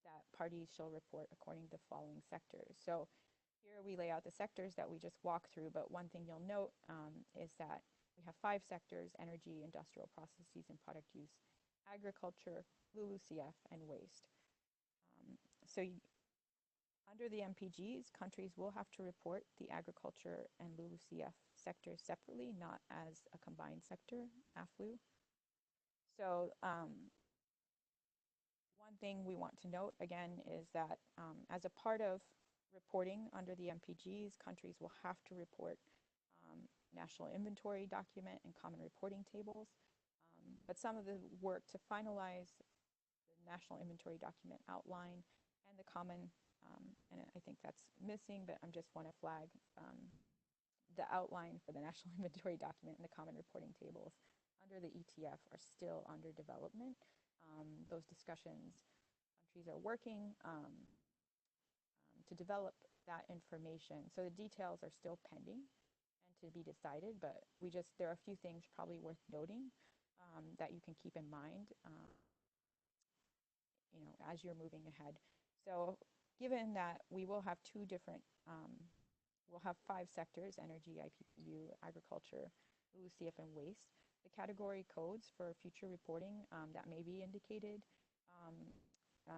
that parties shall report according to the following sectors. So here we lay out the sectors that we just walked through, but one thing you'll note is that we have 5 sectors: energy, industrial processes and product use, agriculture, LULUCF, and waste. Under the MPGs, countries will have to report the agriculture and LULUCF sectors separately, not as a combined sector, AFOLU. So one thing we want to note again is that as a part of reporting under the MPGs, countries will have to report national inventory document and common reporting tables. But some of the work to finalize the national inventory document outline and the common, and I think that's missing, but I just want to flag the outline for the national inventory document and the common reporting tables under the ETF are still under development. Those discussions, countries are working to develop that information. So the details are still pending and to be decided, but there are a few things probably worth noting that you can keep in mind, as you're moving ahead. So given that we will have we'll have 5 sectors: energy, IPU, agriculture, LULUCF, and waste. The category codes for future reporting that may be indicated for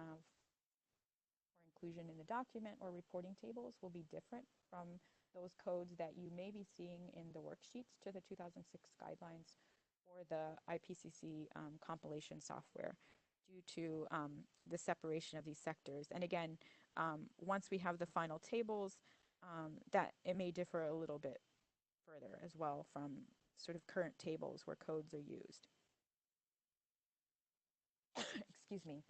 inclusion in the document or reporting tables will be different from those codes that you may be seeing in the worksheets to the 2006 guidelines or the IPCC compilation software, due to the separation of these sectors. And again, once we have the final tables, that it may differ a little bit further as well from sort of current tables where codes are used. Excuse me.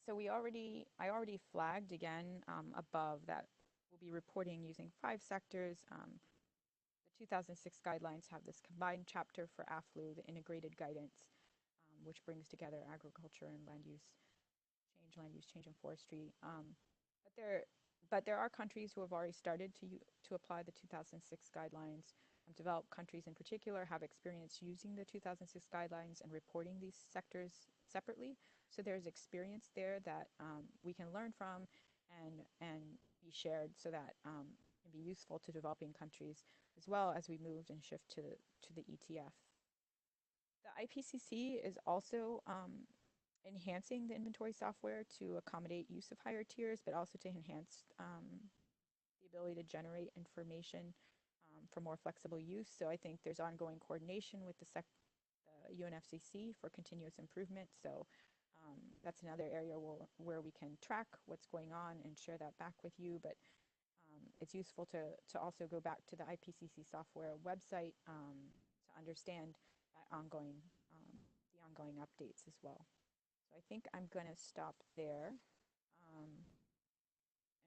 So I already flagged again above that we'll be reporting using 5 sectors. The 2006 guidelines have this combined chapter for AFOLU, the integrated guidance, which brings together agriculture and land use change, and forestry. But there are countries who have already started to apply the 2006 guidelines. Developed countries in particular have experience using the 2006 guidelines and reporting these sectors separately. So there's experience there that we can learn from and be shared, so that can be useful to developing countries as well as we move and shift to the ETF. The IPCC is also enhancing the inventory software to accommodate use of higher tiers, but also to enhance the ability to generate information for more flexible use. So I think there's ongoing coordination with the UNFCCC for continuous improvement. So that's another area where we can track what's going on and share that back with you. But it's useful to also go back to the IPCC software website to understand that the ongoing updates as well. So I think I'm going to stop there, and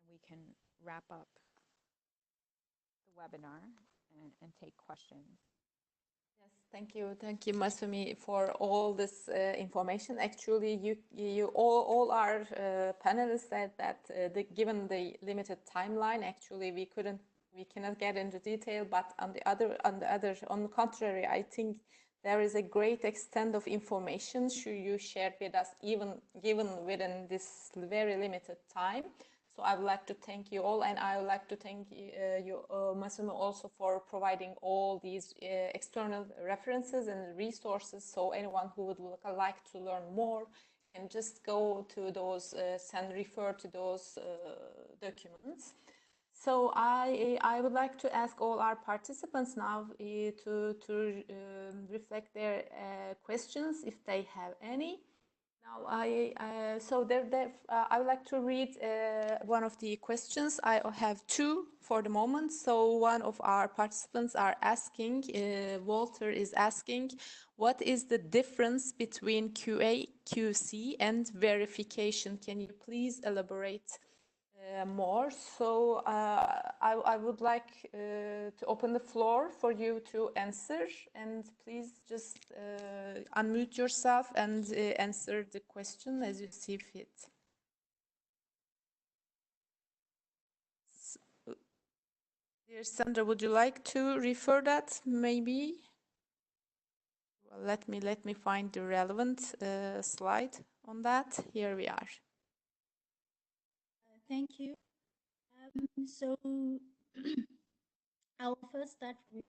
we can wrap up the webinar and take questions. Yes, thank you, Masumi, for all this information. Actually, you all our panelists said that given the limited timeline, actually we cannot get into detail. But on the contrary, I think there is a great extent of information you shared with us, even given within this very limited time. So I would like to thank you all, and I would like to thank you, Masumi, also for providing all these external references and resources. So anyone who would like to learn more can just go to those and refer to those documents. So I would like to ask all our participants now to reflect their questions if they have any. Now, I would like to read one of the questions. I have two for the moment. So one of our participants are asking, Walter is asking, what is the difference between QA, QC, and verification? Can you please elaborate more? So I would like to open the floor for you to answer, and please just unmute yourself and answer the question as you see fit. So, dear Sandra, would you like to refer that maybe? Well, let me find the relevant slide on that. Here we are. Thank you. So I'll first start with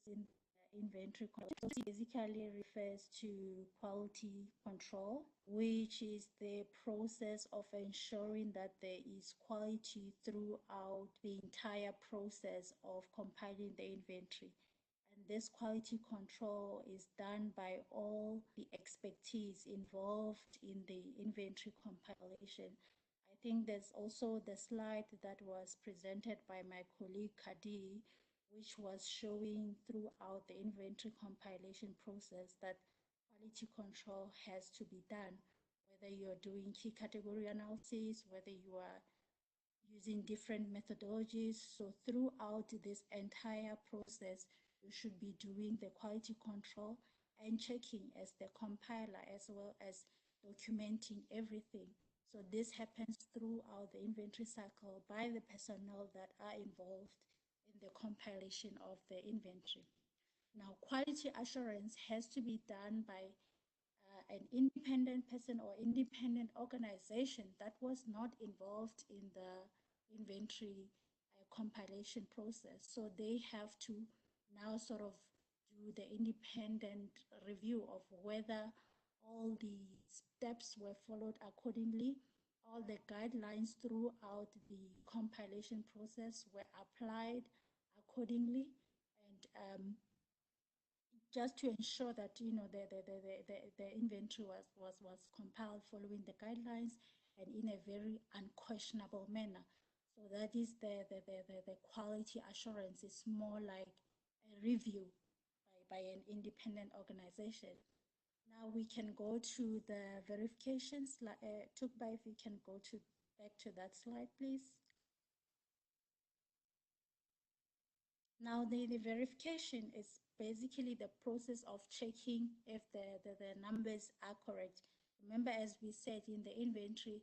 in inventory control. Basically refers to quality control, which is the process of ensuring that there is quality throughout the entire process of compiling the inventory. And this quality control is done by all the expertise involved in the inventory compilation. I think there's also the slide that was presented by my colleague Kadi, which was showing throughout the inventory compilation process that quality control has to be done, whether you're doing key category analysis, whether you are using different methodologies. So throughout this entire process, you should be doing the quality control and checking as the compiler, as well as documenting everything. So this happens throughout the inventory cycle by the personnel that are involved in the compilation of the inventory. Now, quality assurance has to be done by an independent person or independent organization that was not involved in the inventory compilation process. So they have to now sort of do the independent review of whether all the steps were followed accordingly, all the guidelines throughout the compilation process were applied accordingly, and just to ensure that the inventory was compiled following the guidelines and in a very unquestionable manner. So that is the quality assurance. Is more like a review by an independent organization. Now we can go to the verifications. Tukba, if we can go back to that slide, please. Now the verification is basically the process of checking if the numbers are correct. Remember, as we said in the inventory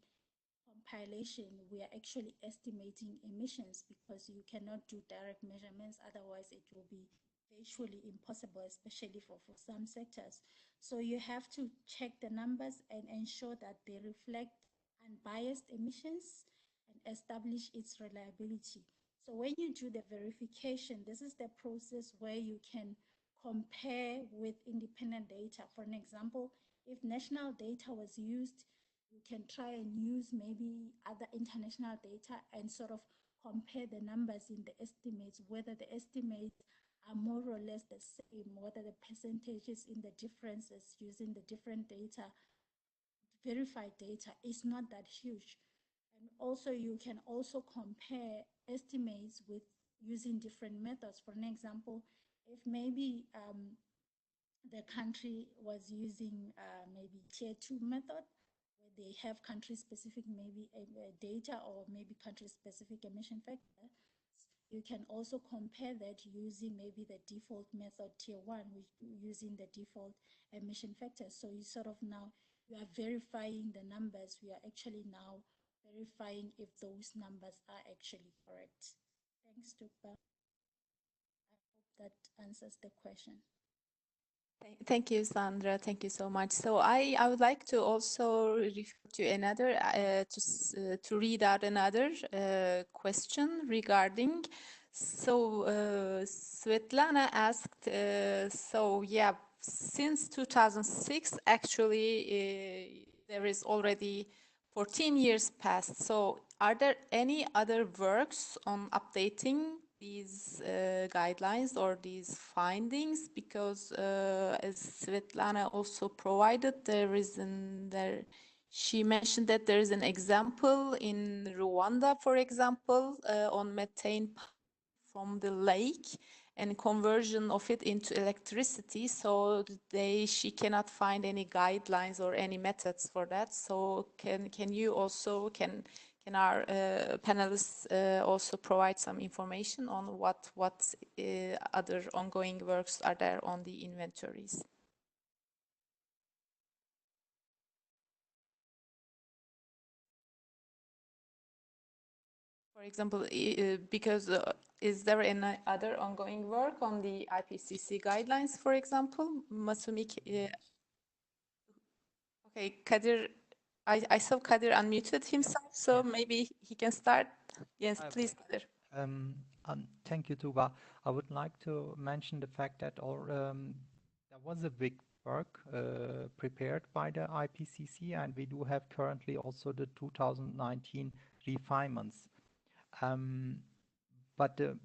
compilation, we are actually estimating emissions because you cannot do direct measurements, otherwise it will be virtually impossible, especially for some sectors. So you have to check the numbers and ensure that they reflect unbiased emissions and establish its reliability. So when you do the verification, this is the process where you can compare with independent data. For an example, if national data was used, you can try and use maybe other international data and sort of compare the numbers in the estimates, whether the estimates are more or less the same, whether the percentages in the differences using the different data, verified data, is not that huge. And also you can also compare estimates with using different methods. For an example, if maybe the country was using maybe tier 2 method, where they have country specific maybe data or maybe country specific emission factor, you can also compare that using maybe the default method tier 1, which using the default emission factors. So you sort of now, you are verifying the numbers. We are actually now verifying if those numbers are actually correct. Thanks, Tupa. I hope that answers the question. Thank you, Sandra. Thank you so much. So I would like to also refer to another, to read out another question regarding. So Svetlana asked, so yeah, since 2006, actually, there is already 14 years past. So are there any other works on updating these guidelines or these findings? Because as Svetlana also provided, she mentioned that there is an example in Rwanda, for example, on methane from the lake and conversion of it into electricity. So she cannot find any guidelines or any methods for that. So can our panelists also provide some information on what other ongoing works are there on the inventories? For example, because is there any other ongoing work on the IPCC guidelines, for example? Masumi, okay, Kadir, I saw Kadir unmuted himself, so maybe he can start. Yes, please, Kadir. Thank you, Tuba. I would like to mention the fact that there was a big work prepared by the IPCC, and we do have currently also the 2019 refinements. But the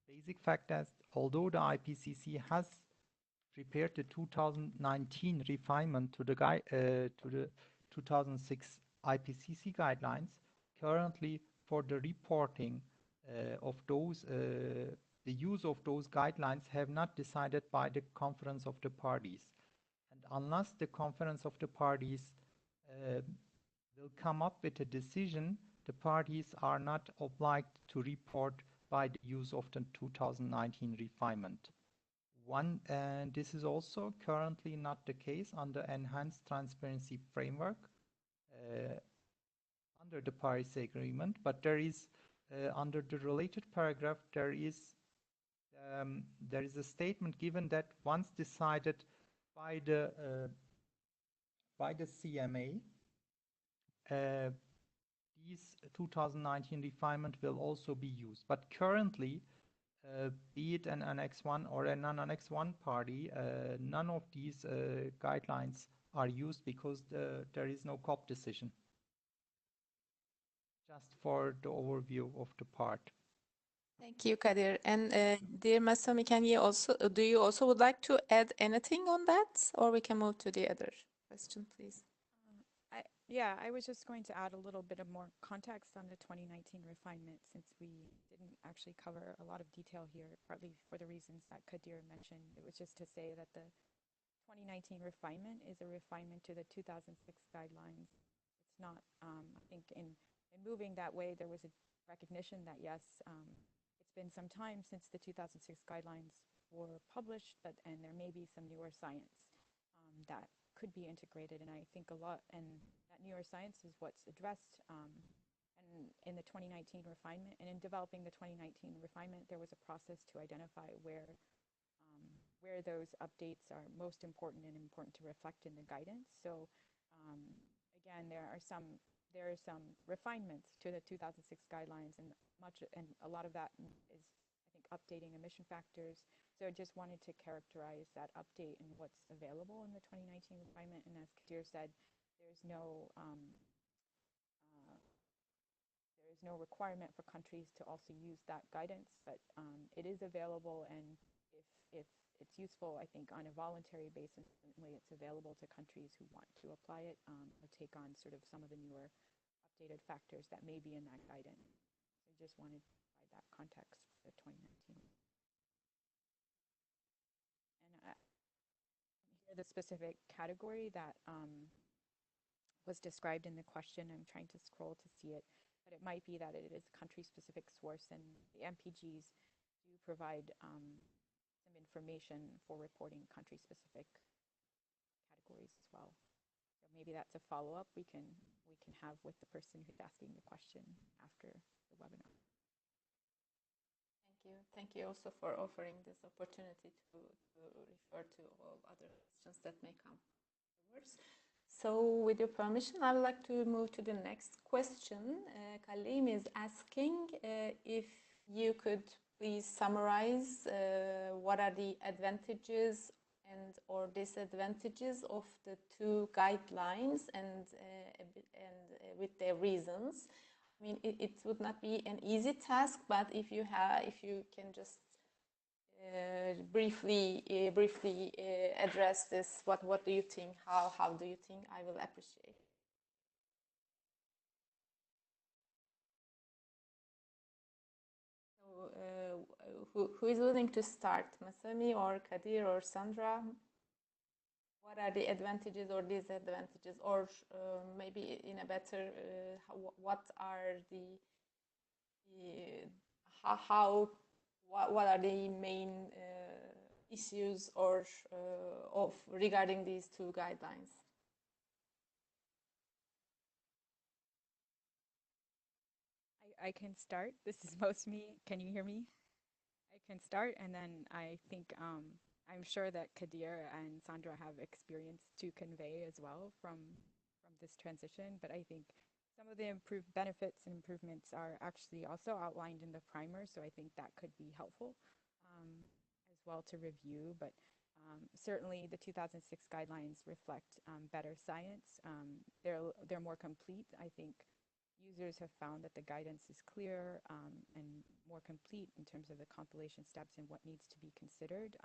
basic fact is, although the IPCC has prepared the 2019 refinement to the 2006 IPCC guidelines, currently for the reporting of those, the use of those guidelines have not decided by the Conference of the Parties. And unless the Conference of the Parties will come up with a decision, the parties are not obliged to report by the use of the 2019 refinement. This is also currently not the case under Enhanced Transparency Framework under the Paris Agreement, but there is under the related paragraph there is a statement given that once decided by the CMA, these 2019 refinement will also be used. But currently, be it an Annex 1 or a non-Annex 1 party, none of these guidelines are used because there is no COP decision. Just for the overview of the part. Thank you, Kadir. And dear Masami, do you also would like to add anything on that, or we can move to the other question, please? Yeah, I was just going to add a little bit of more context on the 2019 refinement, since we didn't actually cover a lot of detail here, partly for the reasons that Kadir mentioned. It was just to say that the 2019 refinement is a refinement to the 2006 guidelines. It's not, I think in moving that way, there was a recognition that yes, it's been some time since the 2006 guidelines were published, and there may be some newer science that could be integrated. And I think and that newer science is what's addressed and in the 2019 refinement. And in developing the 2019 refinement, there was a process to identify where those updates are most important and important to reflect in the guidance. So again, there are some refinements to the 2006 guidelines, and a lot of that is, I think, updating emission factors, So I just wanted to characterize that update and what's available in the 2019 refinement. And as Kadir said, there's no there is no requirement for countries to also use that guidance, but it is available, and if it's useful, I think, on a voluntary basis, certainly it's available to countries who want to apply it or take on sort of some of the newer updated factors that may be in that guidance. So I just wanted to provide that context for 2019. And here the specific category that was described in the question. I'm trying to scroll to see it, but it might be that it is country-specific source, and the MPGs do provide some information for reporting country-specific categories as well. So maybe that's a follow-up we can have with the person who's asking the question after the webinar. Thank you. Thank you also for offering this opportunity to refer to all other questions that may come afterwards. So with your permission, I would like to move to the next question. Kalim is asking if you could please summarize what are the advantages and or disadvantages of the two guidelines and with their reasons. I mean, it would not be an easy task, but if you can just briefly address this, what do you think? How do you think? I will appreciate. So, who is willing to start, Masami or Kadir or Sandra? What are the advantages or disadvantages, or maybe in a better, what are what are the main issues or regarding these two guidelines? I can start. This is most me. Can you hear me? I can start, and then I think I'm sure that Kadir and Sandra have experience to convey as well from this transition. But I think some of the improved benefits and improvements are actually also outlined in the primer, so I think that could be helpful as well to review. But certainly the 2006 guidelines reflect better science. They're more complete. I think users have found that the guidance is clear and more complete in terms of the compilation steps and what needs to be considered.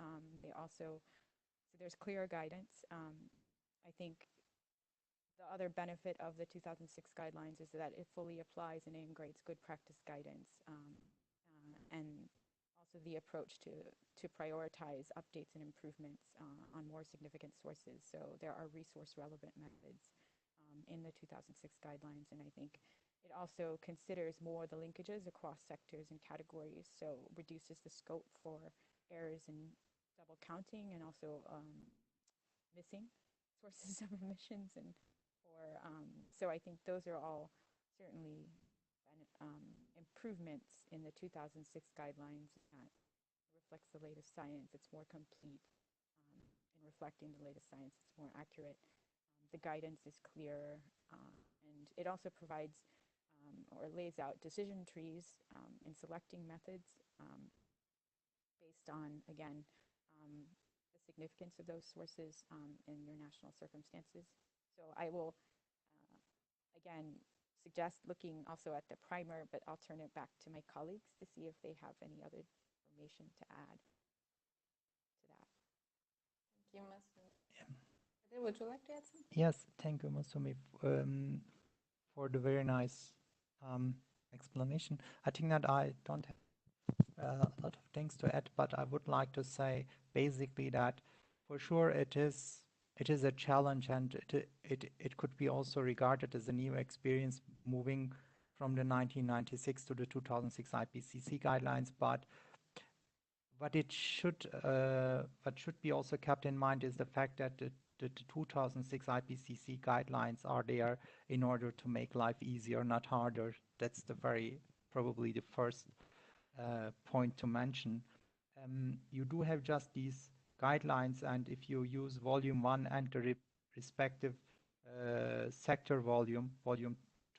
So there's clear guidance. I think the other benefit of the 2006 guidelines is that it fully applies and integrates good practice guidance, and also the approach to prioritize updates and improvements on more significant sources. So there are resource relevant methods in the 2006 guidelines, and I think it also considers more the linkages across sectors and categories, so reduces the scope for errors in double counting and also missing sources of emissions. And so I think those are all certainly improvements in the 2006 guidelines that reflects the latest science. It's more complete in reflecting the latest science. It's more accurate. The guidance is clear, and it also provides or lays out decision trees in selecting methods based on, again, the significance of those sources in your national circumstances. So I will, again, suggest looking also at the primer, but I'll turn it back to my colleagues to see if they have any other information to add to that. Thank you, Masumi. Would you like to add something? Yes, thank you, Masumi, for the very nice explanation. I think that I don't have a lot of things to add, but I would like to say basically that for sure it is a challenge, and it could be also regarded as a new experience moving from the 1996 to the 2006 IPCC guidelines. But what should be also kept in mind is the fact that the 2006 IPCC guidelines are there in order to make life easier, not harder. That's probably the first point to mention. You do have just these guidelines, and if you use volume 1 and the respective sector volume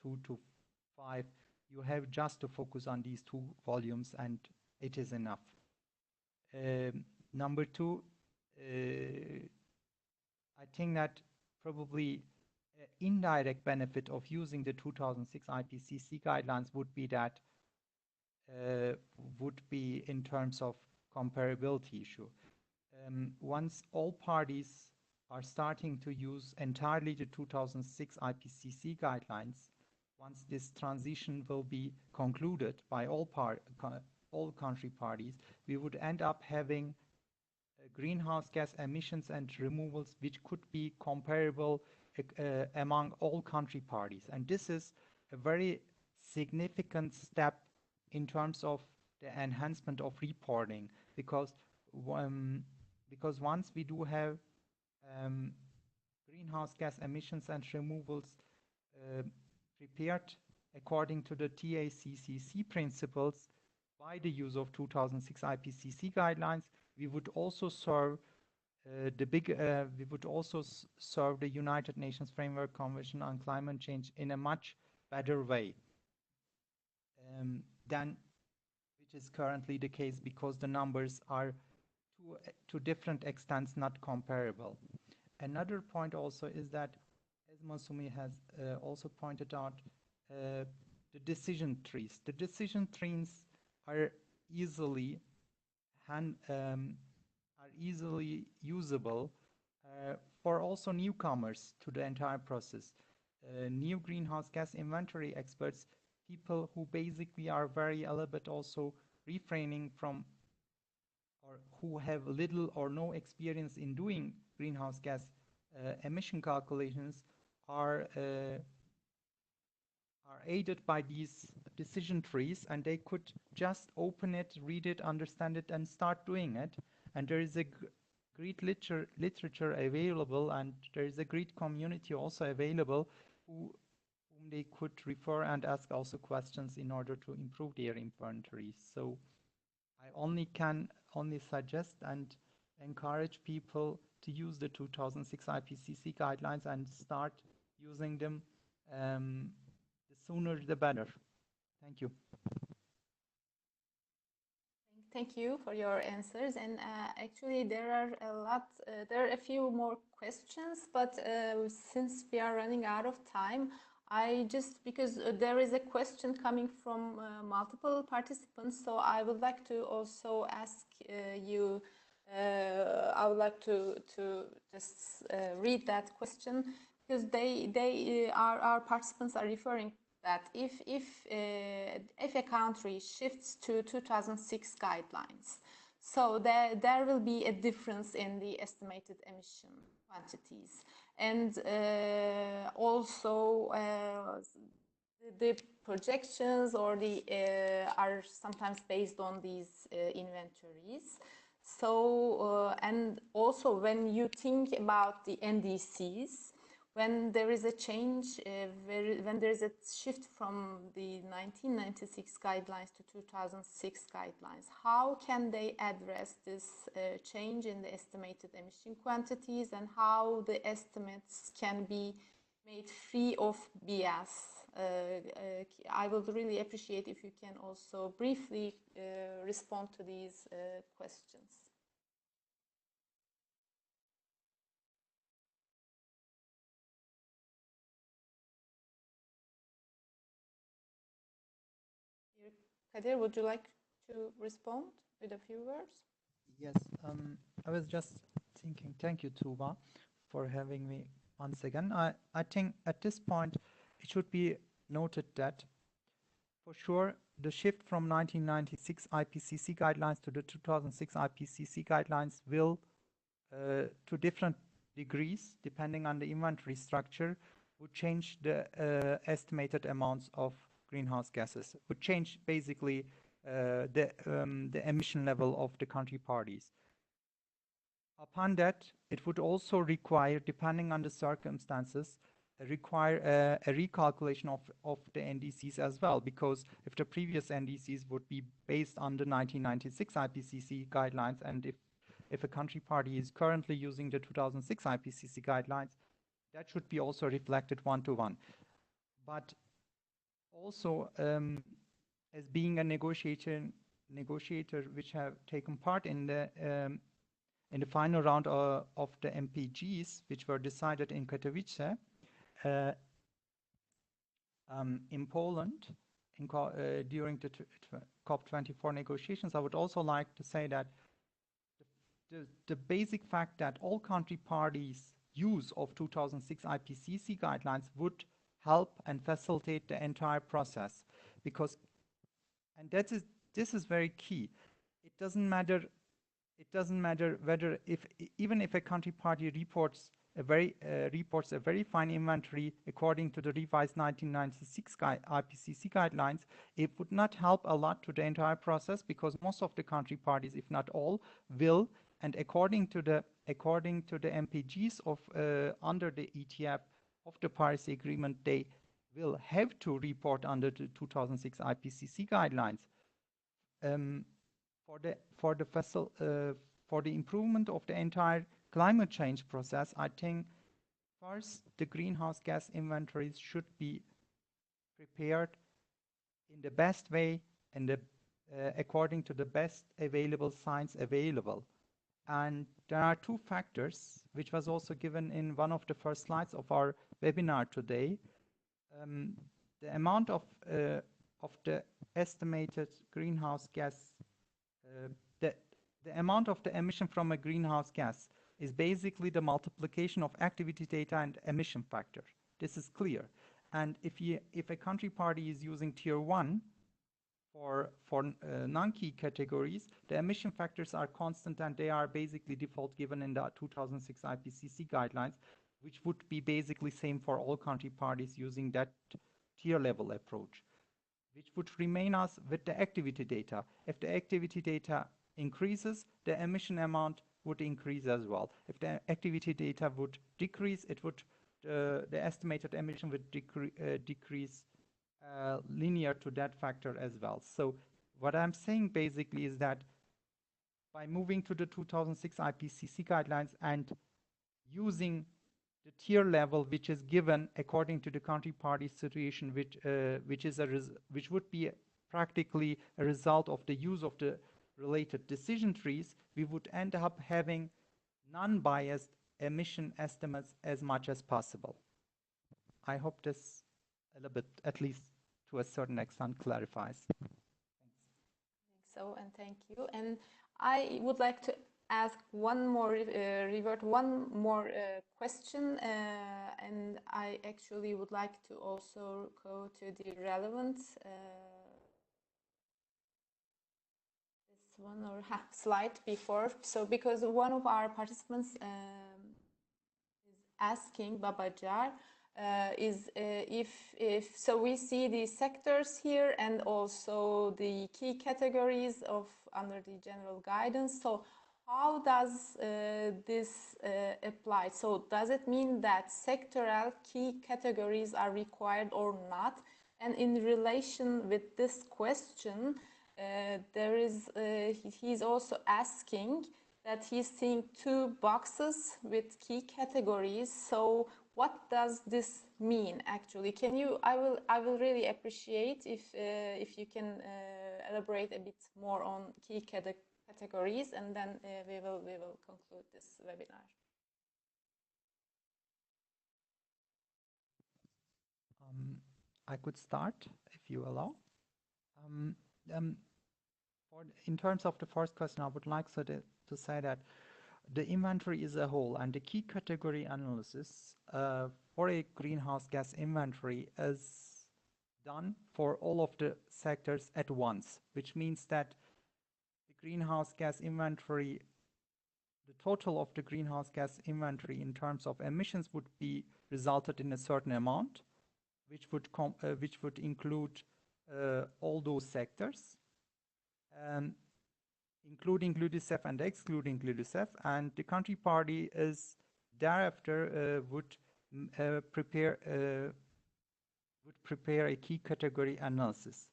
2 to 5, you have just to focus on these two volumes and it is enough. Number two, I think that probably indirect benefit of using the 2006 IPCC guidelines would be that would be in terms of comparability issue. Once all parties are starting to use entirely the 2006 IPCC guidelines, once this transition will be concluded by all country parties, we would end up having greenhouse gas emissions and removals which could be comparable among all country parties. And this is a very significant step in terms of the enhancement of reporting, because once we do have greenhouse gas emissions and removals prepared according to the TACCC principles by the use of 2006 IPCC guidelines, we would also serve serve the United Nations Framework Convention on Climate Change in a much better way than which is currently the case, because the numbers are to different extents not comparable. Another point also is that, as Masumi has also pointed out, the decision trees. The decision trees are easily usable for also newcomers to the entire process. New greenhouse gas inventory experts, people who basically are very a little bit also refraining from, or who have little or no experience in doing greenhouse gas emission calculations, are aided by these decision trees, and they could just open it, read it, understand it, and start doing it. And there is a great literature available, and there is a great community also available whom they could refer and ask also questions in order to improve their inventories. So I can only suggest and encourage people to use the 2006 IPCC guidelines and start using them. The sooner the better. Thank you. Thank you for your answers. And actually, there are a few more questions, but since we are running out of time, because there is a question coming from multiple participants, so I would like to also ask you. I would like to just read that question, because our participants are referring that if a country shifts to 2006 guidelines, so there will be a difference in the estimated emission quantities, and also the projections or are sometimes based on these inventories. So and also when you think about the NDCs, when there is a change, when there is a shift from the 1996 guidelines to 2006 guidelines, how can they address this change in the estimated emission quantities, and how the estimates can be made free of bias? I would really appreciate if you can also briefly respond to these questions. Kadir, would you like to respond with a few words? Yes, I was just thinking, thank you, Tuba, for having me once again. I think at this point, it should be noted that for sure, the shift from 1996 IPCC guidelines to the 2006 IPCC guidelines will, to different degrees, depending on the inventory structure, would change the estimated amounts of greenhouse gases, would change basically the emission level of the country parties. Upon that, it would also require, depending on the circumstances, require a recalculation of the NDCs as well, because if the previous NDCs would be based on the 1996 IPCC guidelines, and if a country party is currently using the 2006 IPCC guidelines, that should be also reflected one-to-one. But also, as being a negotiator which have taken part in the in the final round of the MPGs, which were decided in Katowice, in Poland, during the COP24 negotiations, I would also like to say that the basic fact that all country parties' use of 2006 IPCC guidelines would help and facilitate the entire process, because, and this is very key. It doesn't matter whether even if a country party reports a very fine inventory according to the revised 1996 IPCC guidelines, it would not help a lot to the entire process, because most of the country parties, if not all, will, and according to the MPGs of under the ETF of the Paris Agreement, they will have to report under the 2006 IPCC guidelines. For the improvement of the entire climate change process, I think first the greenhouse gas inventories should be prepared in the best way and according to the best available science available. And there are two factors, which was also given in one of the first slides of our webinar today. The amount of the estimated greenhouse gas, the amount of the emission from a greenhouse gas is basically the multiplication of activity data and emission factor. This is clear. And if a country party is using tier 1 for non-key categories, the emission factors are constant, and they are basically default given in the 2006 IPCC guidelines, which would be basically same for all country parties using that tier level approach, which would remain us with the activity data. If the activity data increases, the emission amount would increase as well. If the activity data would decrease, it would the estimated emission would decrease linear to that factor as well. So what I'm saying basically is that by moving to the 2006 IPCC guidelines and using the tier level, which is given according to the country party situation, which would be practically a result of the use of the related decision trees, we would end up having non-biased emission estimates as much as possible. I hope this a little bit, at least to a certain extent, clarifies. So, and thank you. And I would like to ask one more, revert one more question, and I actually would like to also go to the relevant this one or slide before. So, because one of our participants is asking, Babajar, is if so we see the sectors here and also the key categories of under the general guidance. So how does this apply? So does it mean that sectoral key categories are required or not? And in relation with this question, there is he's also asking that he's seeing two boxes with key categories. So what does this mean actually? Can you? I will really appreciate if you can elaborate a bit more on key categories, and then we will conclude this webinar. I could start if you allow. In terms of the first question, I would like to say that the inventory is a whole, and the key category analysis for a greenhouse gas inventory is done for all of the sectors at once, which means that the greenhouse gas inventory, the total of the greenhouse gas inventory in terms of emissions would be resulted in a certain amount, which would include all those sectors, including GLUDICEF and excluding GLUDICEF, and the country party is thereafter would prepare a key category analysis,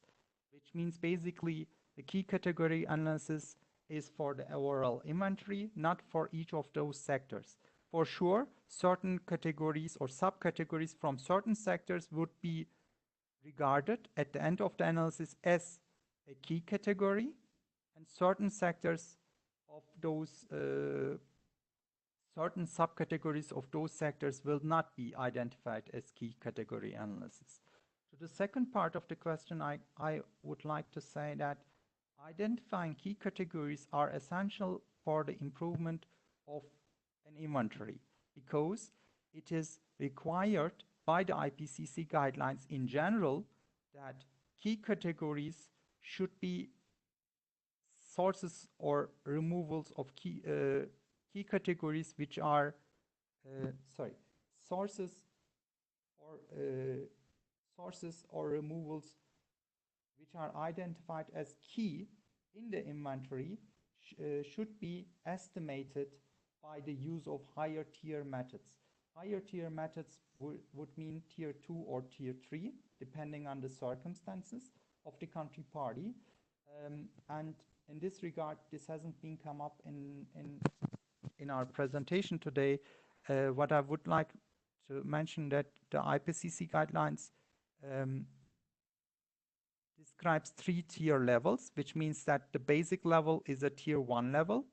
which means basically the key category analysis is for the overall inventory, not for each of those sectors. For sure, certain categories or subcategories from certain sectors would be regarded at the end of the analysis as a key category, and certain sectors of those certain subcategories of those sectors will not be identified as key category analysis. To the second part of the question, I would like to say that identifying key categories are essential for the improvement of an inventory because it is required by the IPCC guidelines in general that key categories should be sources or removals of key categories which are sources or removals which are identified as key in the inventory should be estimated by the use of higher tier methods. Higher tier methods would mean tier 2 or tier 3, depending on the circumstances of the country party. And in this regard, this hasn't been come up in our presentation today. What I would like to mention that the IPCC guidelines describes 3 tier levels, which means that the basic level is a tier 1 level,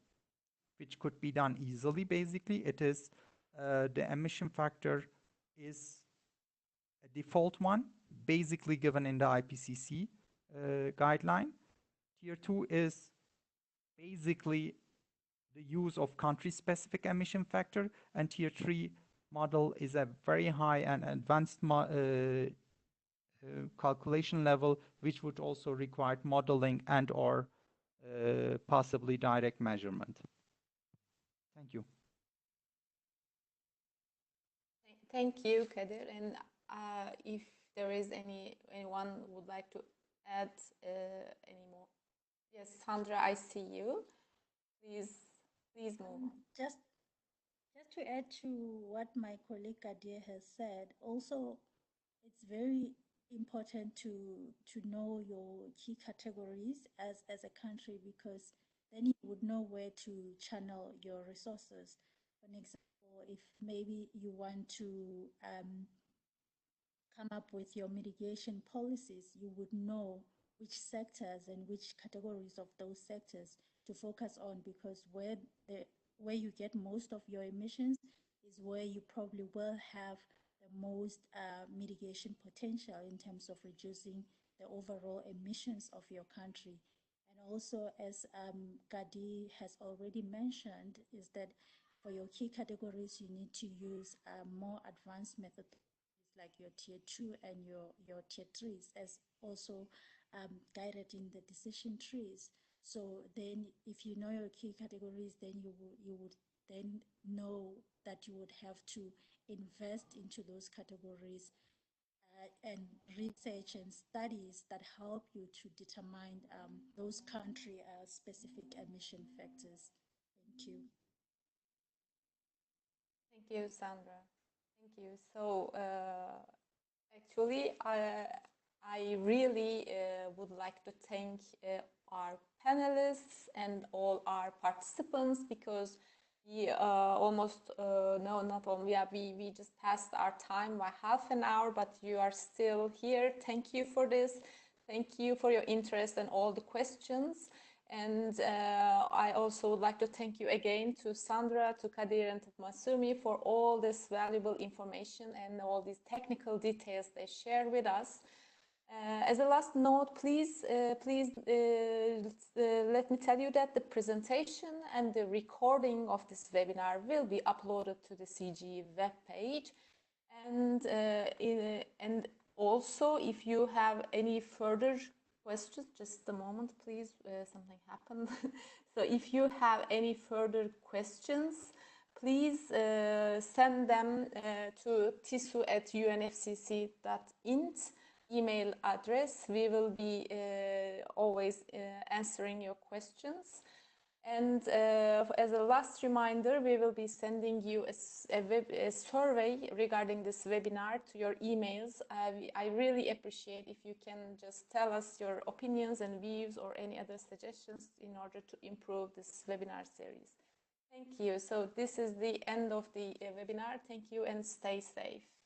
which could be done easily. Basically, it is the emission factor is a default one, basically given in the IPCC guideline. Tier 2 is basically the use of country-specific emission factor, and tier 3 model is a very high and advanced calculation level, which would also require modeling and or possibly direct measurement. Thank you. Thank you, Kadir. And if there is anyone would like to add any more. Yes, Sandra, I see you. Please move on. Just to add to what my colleague Kadir has said, also it's very important to know your key categories as a country, because then you would know where to channel your resources. For example, if maybe you want to come up with your mitigation policies, you would know which sectors and which categories of those sectors to focus on, because where you get most of your emissions is where you probably will have the most mitigation potential in terms of reducing the overall emissions of your country. And also, as Gadi has already mentioned, is that for your key categories, you need to use more advanced methods like your tier 2 and your tier 3s, as also guided in the decision trees. So then if you know your key categories, then you would then know that you would have to invest into those categories and research and studies that help you to determine those country specific emission factors. Thank you. Thank you, Sandra. Thank you. So actually, I really would like to thank our panelists and all our participants, because we almost, no, not only, we just passed our time by half an hour, but you are still here. Thank you for this. Thank you for your interest and all the questions. And I also would like to thank you again to Sandra, to Kadir, and to Masumi for all this valuable information and all these technical details they shared with us. As a last note, please let me tell you that the presentation and the recording of this webinar will be uploaded to the CG webpage. And also, if you have any further questions, just a moment, please, something happened. So if you have any further questions, please send them to tisu@unfcc.int email address. We will be always answering your questions. And as a last reminder, we will be sending you a survey regarding this webinar to your emails. I really appreciate if you can just tell us your opinions and views or any other suggestions in order to improve this webinar series. Thank you. So this is the end of the webinar. Thank you and stay safe.